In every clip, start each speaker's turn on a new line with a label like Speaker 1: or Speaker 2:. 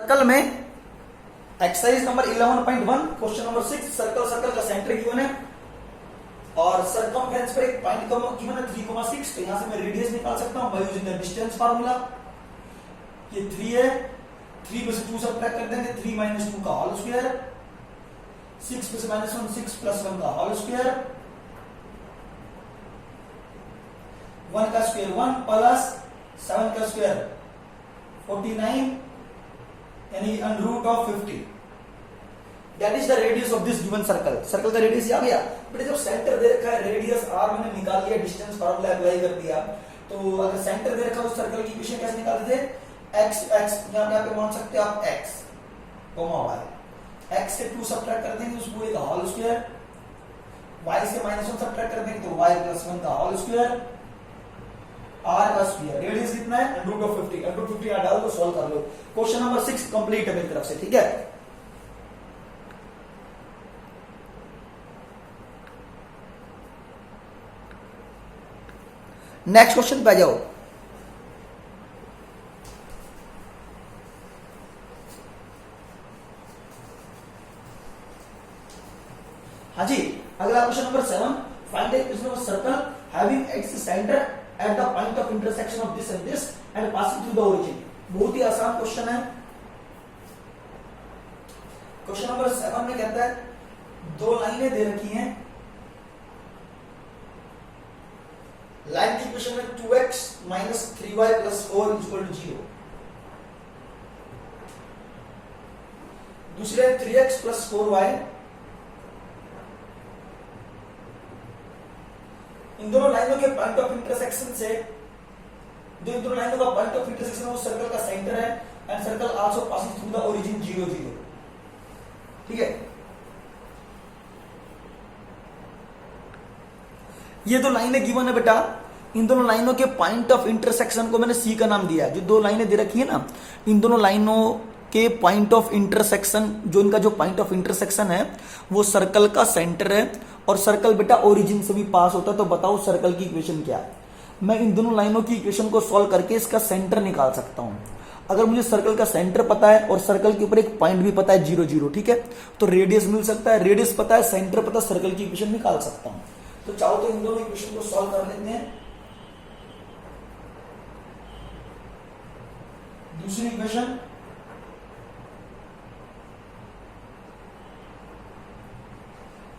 Speaker 1: Circle में exercise number 11.1 question number 6 circle का centre given है और सरकमफ्रेंस पर एक पॉइंट गिवन है 3,6। तो यहां से मैं रेडियस निकाल सकता हूं bye using the distance formula. ये 3 है, 3 में से 2 सब्ट्रैक्ट कर देंगे, 3 - 2 का होल स्क्वायर, 6 में से -1 6 + 1 का होल स्क्वायर, 1 का स्क्वायर 1 प्लस 7 का स्क्वायर 49 यानी √50। That is the radius of this given circle. Circle का रेडियस आ गया। बेटे जब सेंटर दे रखा है, रेडियस r मैंने निकाल लिया, डिस्टेंस फार्मूला अप्लाई कर दिया, तो अगर सेंटर दे रखा है उस सर्कल की इक्वेशन कैसे निकालते थे? x यहां पे मान सकते हो आप x, y, x से 2 सब्ट्रैक्ट कर देंगे उस पूरे का होल स्क्वायर, y से -1 सब्ट्रैक्ट कर देंगे तो y + 1 का होल स्क्वायर, r का स्क्वायर। रेडियस कितना है? √50। √50 यहां डाल दो, सॉल्व कर लो। क्वेश्चन नंबर 6 कंप्लीट है मेरी तरफ से, ठीक है। नेक्स्ट क्वेश्चन पे आ जाओ। हाँ जी, अगला question number 7, find the equation of circle having its centre at the point of intersection of this and this and passing through the origin. बहुत ही आसान क्वेश्चन है। क्वेश्चन नंबर 7 में कहता है दो लाइनें दे रखी हैं, लाइन की इक्वेशन में 2x - 3y + 4 = 0, दूसरे 3x + 4y। इन दोनों लाइनों के पॉइंट ऑफ इंटरसेक्शन से, जो इन दोनों लाइनों का पॉइंट ऑफ इंटरसेक्शन है वो सर्कल का सेंटर है and circle also passing through the origin 0 0, ठीक है। ये दो लाइनें गिवन है बेटा, इन दोनों लाइनों के पॉइंट ऑफ इंटरसेक्शन को मैंने सी का नाम दिया है। जो दो लाइनें दे रखी है ना, इन दोनों लाइनों के पॉइंट ऑफ इंटरसेक्शन, जो इनका जो पॉइंट ऑफ इंटरसेक्शन है वो सर्कल का सेंटर है और सर्कल बेटा ओरिजिन से भी पास होता है। तो बताओ सर्कल की इक्वेशन क्या है? मैं इन दोनों लाइनों की इक्वेशन को सॉल्व करके इसका सेंटर निकाल सकता हूं। अगर मुझे सर्कल का सेंटर पता है और सर्कल के ऊपर एक पॉइंट भी पता है 0 0, ठीक है, तो रेडियस मिल सकता है। रेडियस पता है, सेंटर पता है, सर्कल की इक्वेशन निकाल सकता हूं। तो चाहो तो इन दोनों इक्वेशन को सॉल्व कर लेते हैं। दूसरी इक्वेशन,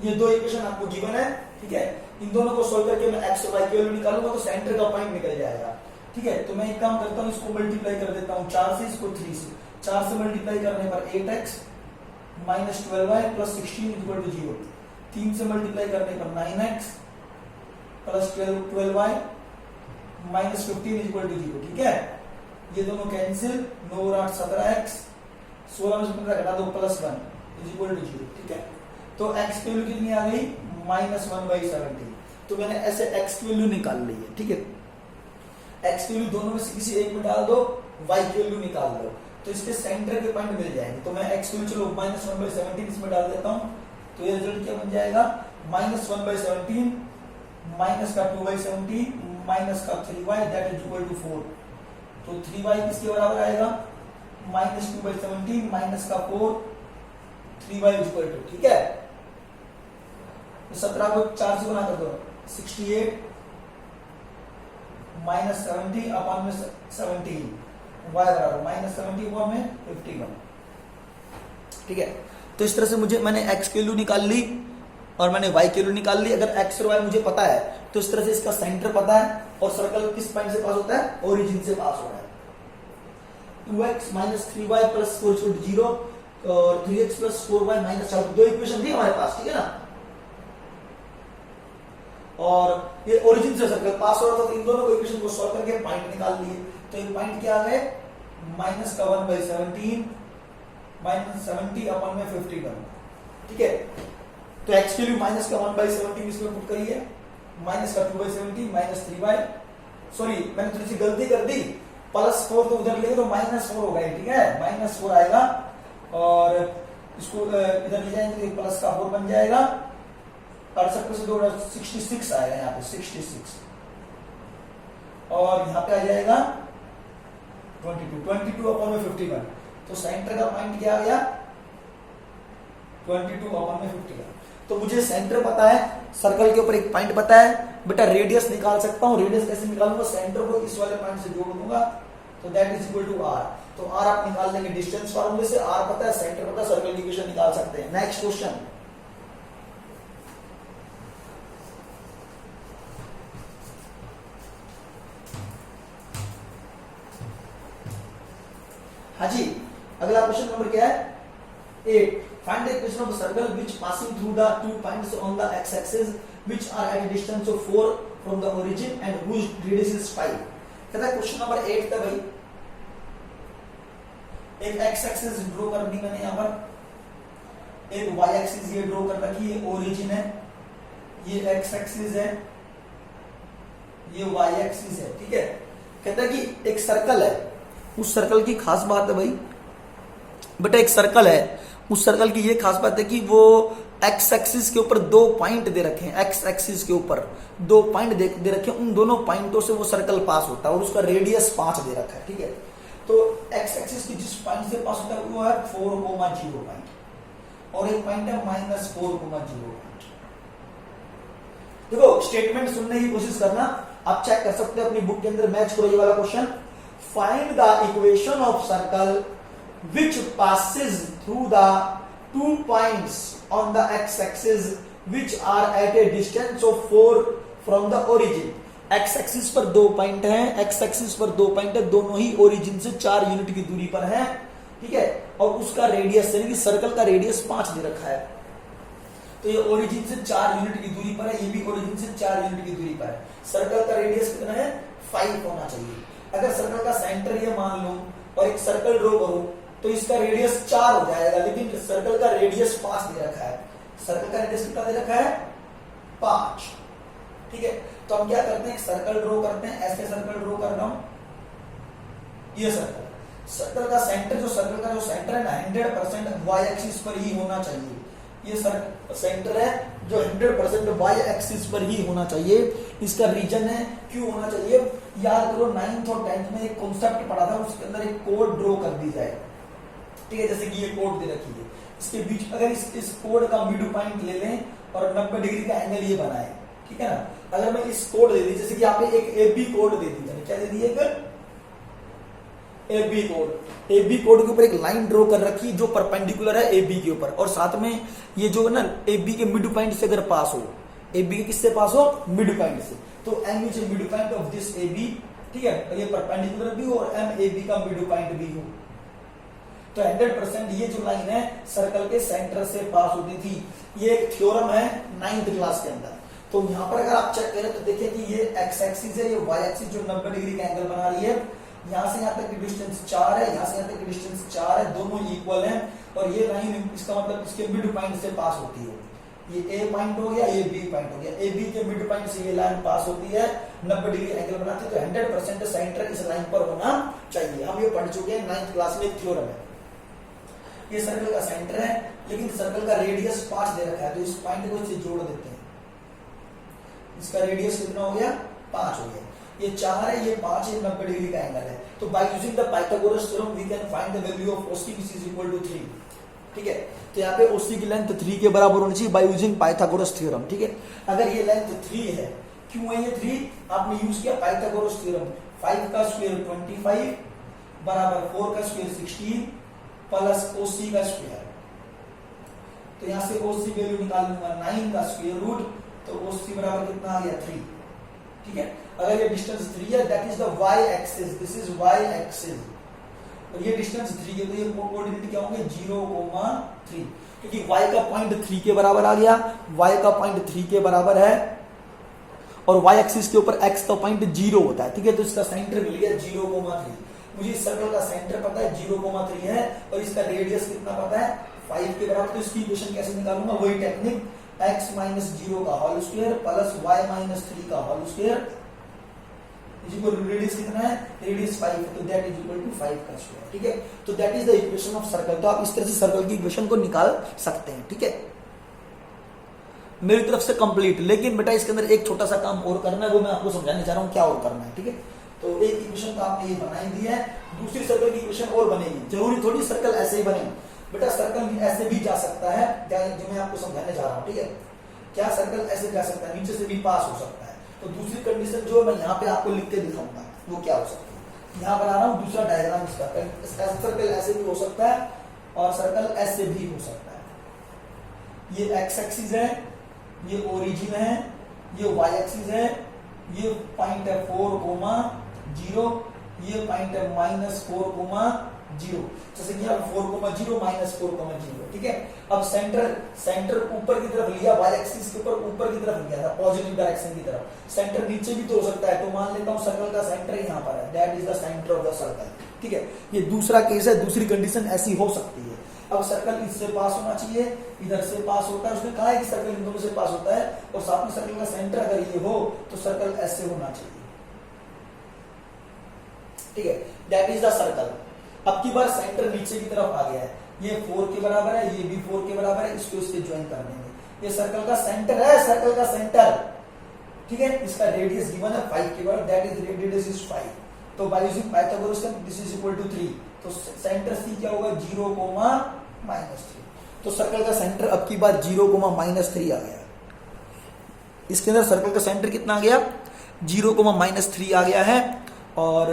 Speaker 1: ये दो इक्वेशन आपको गिवन है, ठीक है। इन दोनों को सॉल्व करके मैं x और y की वैल्यू निकालूंगा तो सेंटर का पॉइंट निकल जाएगा, ठीक है। तो मैं एक काम करता हूं, इसको मल्टीप्लाई कर देता हूं 4 से, इसको 3 से। 4 से मल्टीप्लाई करने पर 8x - 12y + 16 = 0, 3 से मल्टीप्लाई करने पर 9x + 12y - 15 = 0, ठीक है। ये दोनों कैंसिल, 9 और 8 17x, 16 में से 15 घटा दो +1 = 0, ठीक है। तो x की वैल्यू कितनी आ गई? -1/70। तो मैंने ऐसे x की वैल्यू निकाल ली है, ठीक है। x की वैल्यू दोनों में से किसी एक में डाल दो, y की वैल्यू निकाल दो, तो इसके सेंटर के पॉइंट मिल जाएंगे। तो मैं x की वैल्यू चलो -1/17 इसमें डाल देता हूं, तो ये रिजल्ट क्या बन जाएगा? -1/17 - का 2/17 - का 3y that is equal to 4। तो 3y किसके बराबर आएगा? -2/17 - का 4, 3y इक्वल टू, ठीक है। 17 को 4 से गुना कर दो, 68 - 70 अपॉन में 17, y बराबर -70 अपॉन में 51, ठीक है। तो इस तरह से मैंने x की वैल्यू निकाल ली और मैंने y की वैल्यू निकाल ली। अगर x और y मुझे पता है तो इस तरह से इसका सेंटर पता है और सर्कल किस पॉइंट से पास होता है? ओरिजिन से पास हो रहा है। 2x - 3y + 4 = 0 और 3x + 4y - 4, दो इक्वेशन थी हमारे पास, ठीक है ना। और ये ओरिजिन से सर्कल पास हो रहा था, तो इन दोनों को इक्वेशन को सॉल्व करके पॉइंट निकाल लिए। तो ये पॉइंट क्या आ गए? -1/17 - 70 अपॉन में 51, ठीक है। तो x की वैल्यू -1/17 इसमें पुट करिए, -2/17 - 3y, सॉरी मैंने थोड़ी सी गलती कर दी, +4 तो उधर ले तो -4 हो गए, ठीक है। -4 आएगा और इसको इधर ले जाएंगे तो प्लस का 4 बन जाएगा, 68 से 2 66 आएगा यहाँ पे 66, और यहाँ पे आ जाएगा 22 अपॉन में 51। तो सेंटर का पॉइंट क्या आ गया 22/50 का। तो मुझे सेंटर पता है, सर्कल के ऊपर एक पॉइंट पता है, बेटा रेडियस निकाल सकता हूं। रेडियस कैसे निकालूंगा, सेंटर को इस वाले पॉइंट से जोड़ दूंगा, तो that is equal to R. तो आर आप निकाल लेंगे डिस्टेंस फार्मूले से, आर पता है, सेंटर पता है, सर्कल की इक्वेशन निकाल सकते हैं। नेक्स्ट क्वेश्चन, हाँ जी, अगला क्वेश्चन नंबर क्या है 8। Find the equation of a circle which passing through the 2 points on the x-axis which are at a distance of 4 from the origin and whose radius is 5। कहता है question number 8 था भाई, एक x-axis draw कर दी मैंने यहाँ पर, एक y-axis ये ड्रॉ कर रखी है, ओरिजिन है, ये x-axis है, ये y-axis है, ठीक है। कहता है कि एक सर्कल है, उस सर्कल की खास बात है भाई, बेटा एक सर्कल है, उस सर्कल की ये खास बात है कि वो एक्स एक्सिस के ऊपर 2 पॉइंट दे रखे हैं, एक्स एक्सिस के ऊपर 2 पॉइंट दे रखे हैं, उन दोनों पॉइंटों से वो सर्कल पास होता है और उसका रेडियस 5 दे रखा है, ठीक है। तो एक्स एक्सिस की जिस पॉइंट से पास होता है वो है 4,0 पॉइंट, और एक पॉइंट है -4,0 पॉइंट। देखो स्टेटमेंट सुनने की कोशिश करना, आप चेक कर सकते हैं अपनी बुक के अंदर, मैच करो ये वाला question. Find the equation of circle which passes through the 2 points on the x-axis which are at a distance of 4 from the origin। x-axis पर 2 पॉइंट हैं, x-axis पर 2 पॉइंट है, दोनों ही ओरिजिन से 4 यूनिट की दूरी पर हैं, ठीक है। और उसका रेडियस यानी कि सर्कल का रेडियस 5 दे रखा है। तो ये ओरिजिन से 4 यूनिट की दूरी पर है, ये भी ओरिजिन से 4 यूनिट की दूरी पर है। सर्कल का रेडियस कितना है 5 होना चाहिए। अगर सर्कल का सेंटर ये मान लो और एक सर्कल ड्रॉ करो तो इसका रेडियस 4 हो जाएगा, लेकिन सर्कल का रेडियस 5 दे रखा है। सर्कल का रेडियस कितना दे रखा है 5, ठीक है। तो हम क्या करते हैं, एक सर्कल ड्रॉ करते हैं, ऐसे सर्कल ड्रॉ कर रहा हूं, ये सर्कल का सेंटर, जो सर्कल का जो सेंटर है ना 100% वाई एक्सिस पर ही होना चाहिए। ये सेंटर है जो 100% वाई एक्सिस पर ही होना चाहिए। इसका रीजन है क्यों होना चाहिए, याद करो 9th और 10th में एक कॉन्सेप्ट पढ़ा था, उसके अंदर एक कोड ड्रॉ कर दी जाए, ठीक है। जैसे कि ये कोड दे रखी है, इसके बीच अगर इस कोड का मिड पॉइंट ले लें और 90 डिग्री का एंगल ये बनाए, ठीक है ना। अगर मैं इस कोड दे दी, जैसे कि आपने एक AB कोड दे दी, क्या दे दी, एक AB कोड, AB कोड के ऊपर एक लाइन ड्रॉ कर रखी जो परपेंडिकुलर है AB के ऊपर, और साथ में ये जो है ना AB के मिड पॉइंट से अगर पास हो, AB के किससे पास हो, मिड पॉइंट से, तो M is mid point of this AB, ठीक है। ये परपेंडिकुलर भी हो और M AB का मिड पॉइंट भी हो, तो 100% ये जो लाइन है सर्कल के सेंटर से पास होती थी। ये एक थ्योरम है 9th क्लास के अंदर। तो यहाँ पर अगर आप चेक करें तो देखिए कि ये एक्स एक्सिस है, ये वाई एक्सिस जो 90 डिग्री का एंगल बना रही है, यहाँ से यहाँ तक की डिस्टेंस 4 है, यहाँ से यहाँ तक की डिस्टेंस 4 है, दोनों इक्वल हैं, और ये लाइन इसका मतलब इसके मिड पॉइंट से पास होती है। ये A पॉइंट हो गया, ये B पॉइंट हो गया, AB के मिड पॉइंट से ये लाइन पास होती है, 90 डिग्री एंगल बनाती है, तो 100% सेंटर इस लाइन पर होना चाहिए। हम ये पढ़ चुके हैं 9th क्लास में, एक थ्योरम है। ये सर्कल का सेंटर है, लेकिन सर्कल का रेडियस 5 दे रखा है, तो इस पॉइंट को इससे जोड़ देते हैं। इसका रेडियस कितना हो गया 5 हो गया, ये 4 है, ये 5 है, 90 डिग्री का एंगल है। तो by using the Pythagoras theorem we can find the value of OC which is equal to 3, ठीक है। तो यहाँ पे OC की लेंथ 3 के बराबर होनी चाहिए बाय यूजिंग पाइथागोरस थ्योरम, ठीक है। अगर ये लेंथ 3 है, क्यों है ये 3, आपने यूज किया पाइथागोरस थ्योरम, 5 का स्क्वायर 25 बराबर 4 का स्क्वायर 16 प्लस OC का स्क्वायर। तो यहां से OC वैल्यू निकाल लूंगा 9 का स्क्वायर रूट, तो OC बराबर कितना आ गया 3, ठीक है। अगर ये डिस्टेंस 3 है, that is the y axis, this is y axis, और ये डिस्टेंस 3 है, तो ये कोऑर्डिनेट क्या होंगे 0,3, क्योंकि y का पॉइंट 3 के बराबर आ गया, y का पॉइंट 3 के बराबर है, और y एक्सिस के ऊपर x का पॉइंट 0 होता है, ठीक है। तो इसका सेंटर मिल गया 0,3। मुझे इस सर्कल का सेंटर पता है 0,3 है, और इसका रेडियस कितना पता है 5 के बराबर। तो इसकी इक्वेशन कैसे निकालूंगा, वही टेक्निक, x माइनस 0 का whole square plus y minus 3 का whole square is equal to radius कितना है, रेडियस 5 है, तो दैट इज इक्वल टू 5 का स्क्वायर, ठीक है। तो that is the equation of circle. तो आप इस तरह से सर्कल की इक्वेशन को निकाल सकते हैं, ठीक है। मेरी तरफ से कंप्लीट, लेकिन बेटा इसके अंदर एक छोटा सा काम और करना है, वो मैं आपको समझाने चाह रहा हूं क्या और करना है, ठीक है। तो एक इक्वेशन तो आपने ये बना ही दी है, दूसरी सर्कल की इक्वेशन और बनेगी। जरूरी थोड़ी सर्कल ऐसे ही बने बेटा, सर्कल ऐसे भी जा सकता है, जो मैं आपको समझाने जा रहा हूँ, ठीक है। क्या सर्कल ऐसे जा सकता है, नीचे से भी पास हो सकता है। तो दूसरी कंडीशन जो मैं यहाँ पे आपको लिख के दिखाऊंगा वो क्या हो सकती है। यहाँ बना रहा हूँ दूसरा डायग्राम इसका, सर्कल ऐसे भी हो सकता है और सर्कल ऐसे भी हो सकता है। ये एक्स एक्सिस है, ये ओरिजिन है, ये वाई एक्सिस है, ये पॉइंट है 4,0, ये पॉइंट है -4,0, जैसे कि यहाँ 4,0 -4,0, ठीक है। अब सेंटर ऊपर की तरफ लिया, वाई एक्सिस के ऊपर की तरफ लिया था, पॉजिटिव डायरेक्शन की तरफ। सेंटर नीचे भी तो हो सकता है, तो मान लेता हूँ सर्कल का सेंटर यहाँ पर है, that is the centre of the circle, ठीक है। ये दूसरा केस है, दूसरी कंडीशन ऐसी हो सकती है। अब सर्कल इससे पास होना चाहिए, इधर से पास होता है, उसने कहा है कि सर्कल इन दोनों से पास होता है, और साथ में सर्कल का सेंटर अगर ये हो तो सर्कल ऐसे होना चाहिए, ठीक है। That is the circle. अब की बार सेंटर नीचे की तरफ आ गया है, ये 4 के बराबर है, ये भी 4 के बराबर है, इसको इससे ज्वाइन कर देंगे। ये सर्कल का सेंटर है, सर्कल का सेंटर, ठीक है। इसका रेडियस गिवन है 5 के बराबर, दैट इज रेडियस इज 5। तो by using Pythagoras theorem this is equal to 3, तो सेंटर सी क्या होगा 0,-3। तो सर्कल का सेंटर अब की बार 0,-3 आ गया। इसके अंदर सर्कल का सेंटर कितना आ गया, 0,-3 आ गया है, और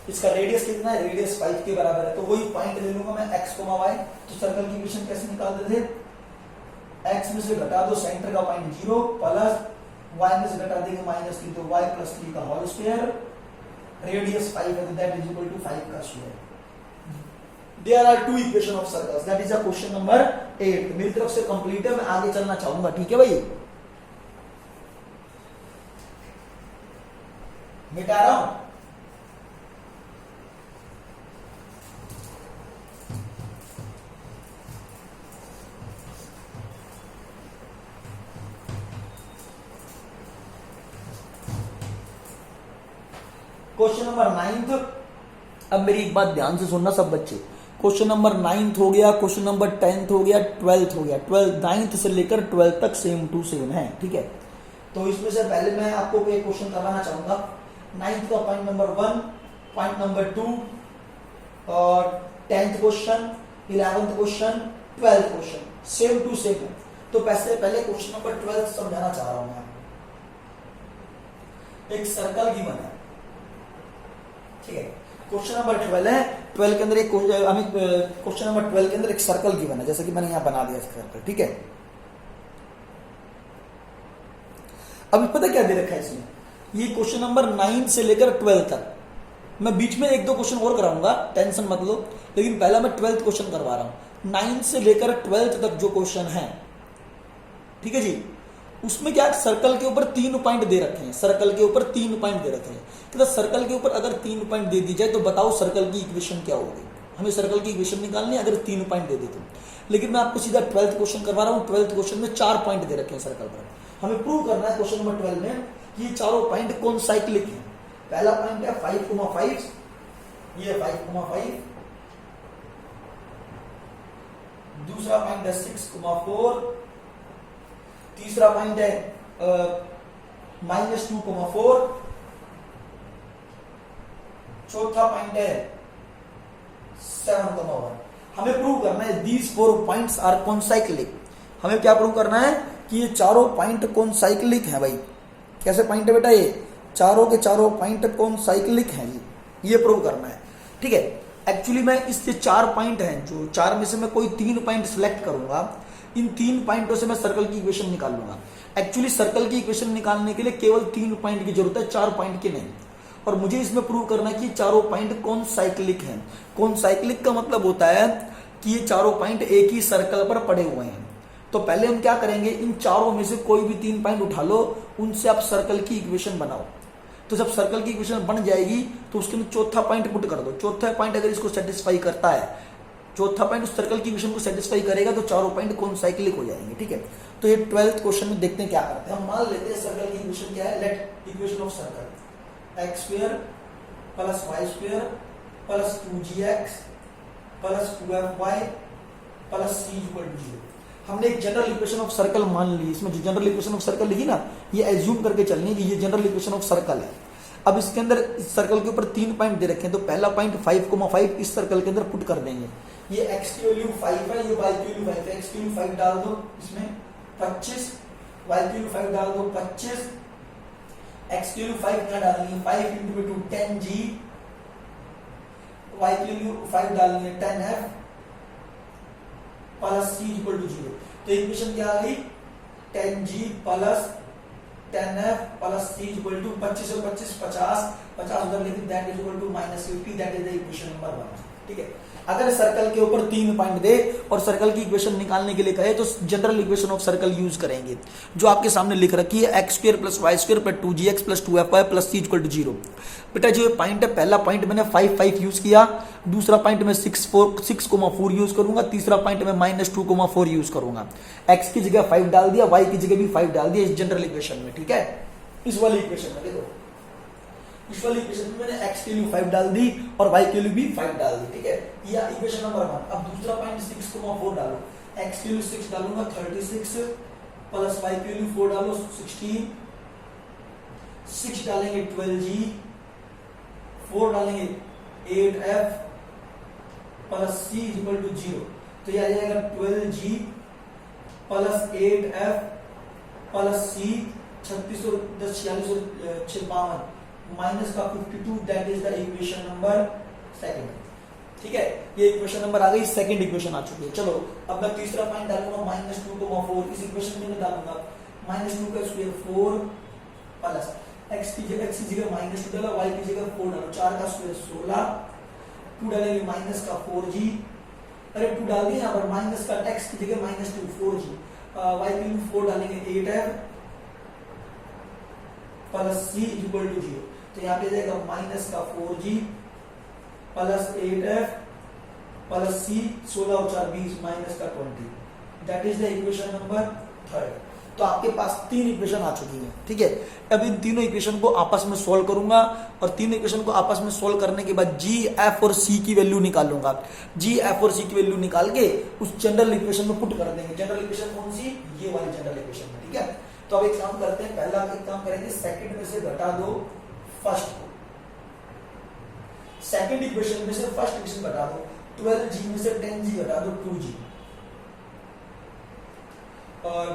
Speaker 1: इसका रेडियस कितना है, रेडियस 5 के बराबर है। तो वही पॉइंट ले लूंगा मैं x, y। तो सर्कल की इक्वेशन कैसे निकालते थे, x में से घटा दो सेंटर का पॉइंट 0 प्लस y में से घटा देंगे -3, तो y + 3 का होल स्क्वायर, रेडियस 5 है, तो दैट इज इक्वल टू 5 का square. There are two equation of circles. That is a question number 8. मेरी तरफ से कंप्लीट है, मैं आगे चलना चाहूंगा, ठीक है भाई। मिटा रहा हूं। Question number 9। अब मेरी एक बात ध्यान से सुनना सब बच्चे, क्वेश्चन नंबर 9 हो गया, क्वेश्चन नंबर 10 हो गया, 12 हो गया, 9th से लेकर 12 तक सेम टू सेम है, ठीक है। तो इसमें से पहले मैं आपको एक क्वेश्चन करवाना चाहूंगा 9th का, पॉइंट नंबर 1, पॉइंट नंबर 2, और 10th question, 11th question, 12th question same to same है। तो पहले क्वेश्चन नंबर 12 समझाना चाह रहा हूं मैं। एक सर्कल गिवन है, ठीक है। क्वेश्चन नंबर 12 है, 12 के अंदर एक क्वेश्चन नंबर 12 के अंदर एक सर्कल गिवन है, जैसे कि मैंने यहां बना दिया सर्कल, ठीक है। अभी पता क्या दे रखा है इसमें, ये क्वेश्चन नंबर 9 से लेकर 12 तक, मैं बीच में 1-2 क्वेश्चन और कराऊंगा, टेंशन मत लो, लेकिन पहला मैं 12th क्वेश्चन करवा रहा हूं। 9 से लेकर 12th तक जो क्वेश्चन है, ठीक है जी, उसमें क्या सर्कल के ऊपर 3 पॉइंट दे रखे हैं, सर्कल के ऊपर 3 पॉइंट दे रखे हैं। तो सर्कल के ऊपर अगर 3 पॉइंट दे दी जाए तो बताओ सर्कल की इक्वेशन क्या होगी। हमें सर्कल की इक्वेशन निकालनी है अगर 3 पॉइंट दे देते। लेकिन मैं आपको सीधा 12th क्वेश्चन करवा रहा हूं। 12th क्वेश्चन में 4 पॉइंट दे रखे हैं सर्कल पर। हमें प्रूव करना है क्वेश्चन नंबर 12 में कि ये चारों पॉइंट कौन साइक्लिक है। पहला पॉइंट है 5,5, ये 5,5। दूसरा पॉइंट है 6,4। तीसरा पॉइंट है -2,4। चौथा पॉइंट है 7,1। हमें प्रूव करना है दीज 4 पॉइंट्स आर कॉन्साइक्लिक। हमें क्या प्रूव करना है कि ये चारों पॉइंट कॉन्साइक्लिक है भाई। कैसे पॉइंट है बेटा, ये चारों के चारों पॉइंट कॉन्साइक्लिक हैं, ये प्रूव करना है, ठीक है। एक्चुअली मैं इससे 4 पॉइंट हैं, जो 4 में से मैं कोई 3 पॉइंट सिलेक्ट करूंगा। इन 3 पॉइंटों से मैं सर्कल की इक्वेशन निकाल लूंगा। एक्चुअली सर्कल की इक्वेशन निकालने के लिए केवल 3 पॉइंट की जरूरत है, 4 पॉइंट की नहीं। और मुझे इसमें प्रूव करना है कि चारों पॉइंट कौन साइक्लिक हैं। कौन साइक्लिक का मतलब होता है कि ये चारों पॉइंट एक ही सर्कल पर पड़े हुए हैं। तो पहले हम क्या करेंगे, इन चारों में से कोई भी 3 पॉइंट उठा लो, उनसे आप सर्कल की इक्वेशन बनाओ। तो जब सर्कल की इक्वेशन बन जाएगी तो उसके अंदर चौथा पॉइंट पुट कर दो। चौथा पॉइंट अगर इसको सेटिस्फाई करता है, चौथा पॉइंट उस सर्कल की इक्वेशन को सेटिस्फाई करेगा, तो चारों पॉइंट कौन साइक्लिक हो जाएंगे, ठीक है। तो ये 12th क्वेश्चन में देखते हैं क्या करते हैं। हम मान लेते हैं सर्कल की इक्वेशन क्या है, let equation of circle x² + y² + 2gx + 2fy + c = 0। हमने एक जनरल इक्वेशन ऑफ सर्कल मान ली। इसमें जो जनरल इक्वेशन ऑफ सर्कल लिखी ना, ये एज्यूम करके चलनी है कि ये जनरल इक्वेशन ऑफ सर्कल है। अब इसके अंदर इस सर्कल के ऊपर 3 पॉइंट दे रखे हैं, तो पहला पॉइंट 5,5 इस सर्कल के अंदर पुट कर देंगे। ये x की वैल्यू 5 है, ये y की वैल्यू 5 है, x की वैल्यू 5 डाल दो इसमें 25, y की वैल्यू 5 डाल दो 25, x की वैल्यू 5 क्या डालनी है 5 into 2 10g, y की वैल्यू 5 डालनी है 10f plus c equal to 0। तो इक्वेशन क्या आ गई 10g plus 10f plus c equal to 25 और 25 50 उधर लेकिन that is equal to -50, that is the equation number 1। ठीक है, अगर सर्कल के ऊपर 3 पॉइंट दे और सर्कल की इक्वेशन निकालने के लिए कहे तो general equation of circle use करेंगे जो आपके सामने लिख रखी है x² + y² + 2gx + 2fy + c equal to 0। बेटा जो पॉइंट है, पहला पॉइंट मैंने 5 यूज किया, दूसरा पॉइंट में 6,4 यूज करूंगा, तीसरा पॉइंट में -2,4 यूज करूंगा। x की जगह 5 डाल दिया, y की जगह भी 5 डाल दिया इस जनरल इक्वेशन में। ठीक है, इस वाली इक्वेशन में देखो, इस वाली इक्वेशन में मैंने x की वैल्यू 5 डाल दी और y की वैल्यू भी 5 डाल दी। ठीक है, यह इक्वेशन नंबर 1। अब दूसरा पॉइंट 6,4 डालो, x की वैल्यू 6 डालूंगा 36 प्लस y की वैल्यू 4 डालो 16, 6 डालेंगे 12g, 4 डालेंगे 8f plus c equal to 0। तो यह आ जाएगा 12g plus 8f plus c, 36 और 10 46 और 6 52 माइनस का 52, that is the equation number 2। ठीक है, ये इक्वेशन नंबर आ गई, सेकंड इक्वेशन आ चुकी है। चलो अब मैं तीसरा पॉइंट डालूंगा -2,4 इस इक्वेशन में डालूंगा, -2 का स्क्वायर 4 प्लस x की जगह -2 डाला, y की जगह 4 डालो, 4 का स्क्वायर 16, 2 डालेंगे माइनस का 4g, अरे 2 डाल दिया यहाँ पर, माइनस का x की जगह -2 4g, y की वैल्यू 4 डालेंगे 8f plus c equal to 0। तो यहाँ पे जाएगा माइनस का 4g plus 8f plus c, 16 और 4 20 माइनस का 20, that is the equation number 3। तो आपके पास 3 इक्वेशन आ चुकी हैं। ठीक है, अब इन तीनों इक्वेशन को आपस में सॉल्व करूंगा और तीनों इक्वेशन को आपस में सॉल्व करने के बाद g, f और c की वैल्यू निकालूंगा। g, f और c की वैल्यू निकाल के उस जनरल इक्वेशन में पुट कर देंगे। जनरल इक्वेशन कौन सी, ये वाली जनरल इक्वेशन में। ठीक है, तो अब एक काम करते हैं, पहला एक काम करेंगे, सेकंड में से घटा दो फर्स्ट को, सेकंड इक्वेशन में से फर्स्ट इक्वेशन घटा दो, 12g में से 10g घटा दो 2g, और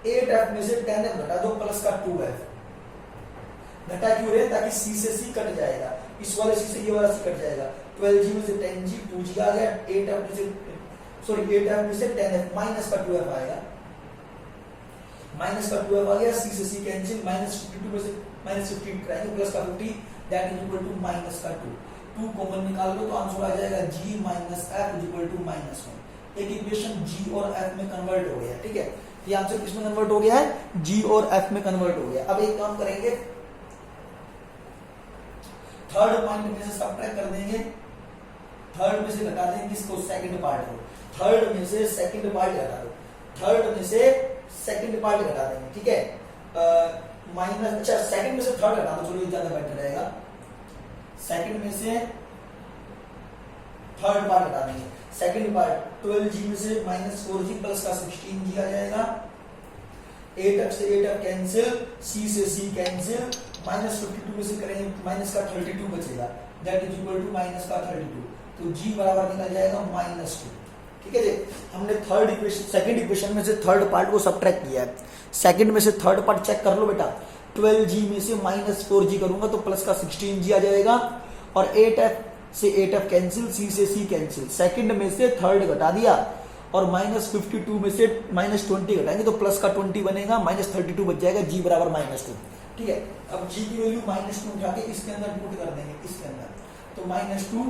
Speaker 1: 8f में से 10f घटा दो प्लस का 2f। घटा क्यों रहे, ताकि c से c कट जाएगा, इस वाले c से ये वाला c कट जाएगा। 12g में से 10g 2g आ गया, 8f में से 10f माइनस का 2f आएगा, माइनस का 2f आ गया, c से c कैंसिल, -52 में से -50 करेंगे प्लस का 50, that is equal to minus का 2 कॉमन निकाल लो तो आंसर आ जाएगा g minus f is equal to -1। एक इक्वेशन g और f में कन्वर्ट हो गया। ठीक है, ये आंसर किस में कन्वर्ट हो गया है, g और f में कन्वर्ट हो गया। अब एक काम करेंगे, थर्ड पॉइंट में से सबट्रैक्ट कर देंगे, थर्ड में से घटा देंगे किसको, सेकंड पार्ट को, थर्ड में से सेकंड पार्ट घटा दो, थर्ड में से सेकंड पार्ट घटा देंगे। ठीक है, माइनस, अच्छा सेकंड में से थर्ड घटा दो, चलो ज्यादा बेटर रहेगा, सेकंड में से थर्ड पार्ट घटा देंगे। सेकंड पार्ट 12g में से -4g प्लस का 16g आ जाएगा, 8f से 8f कैंसिल, c से c कैंसिल, -52 में से करेंगे माइनस का 32 बचेगा, that is equal to minus का 32, तो g बराबर निकल जाएगा -2। ठीक है जी, हमने थर्ड इक्वेशन, सेकंड इक्वेशन में से थर्ड पार्ट को सबट्रैक्ट किया है। सेकंड में से थर्ड पार्ट चेक कर लो बेटा, 12g में से -4g करूंगा तो प्लस का 16g आ जाएगा, और 8f से 8f कैंसिल, c से c कैंसिल, सेकंड में से थर्ड घटा दिया और -52 में से -20 घटाएंगे तो प्लस का 20 बनेगा, -32 बच जाएगा, g बराबर -2। ठीक है, अब g की वैल्यू -2 उठा के इसके अंदर पुट कर देंगे, इसके अंदर, तो -2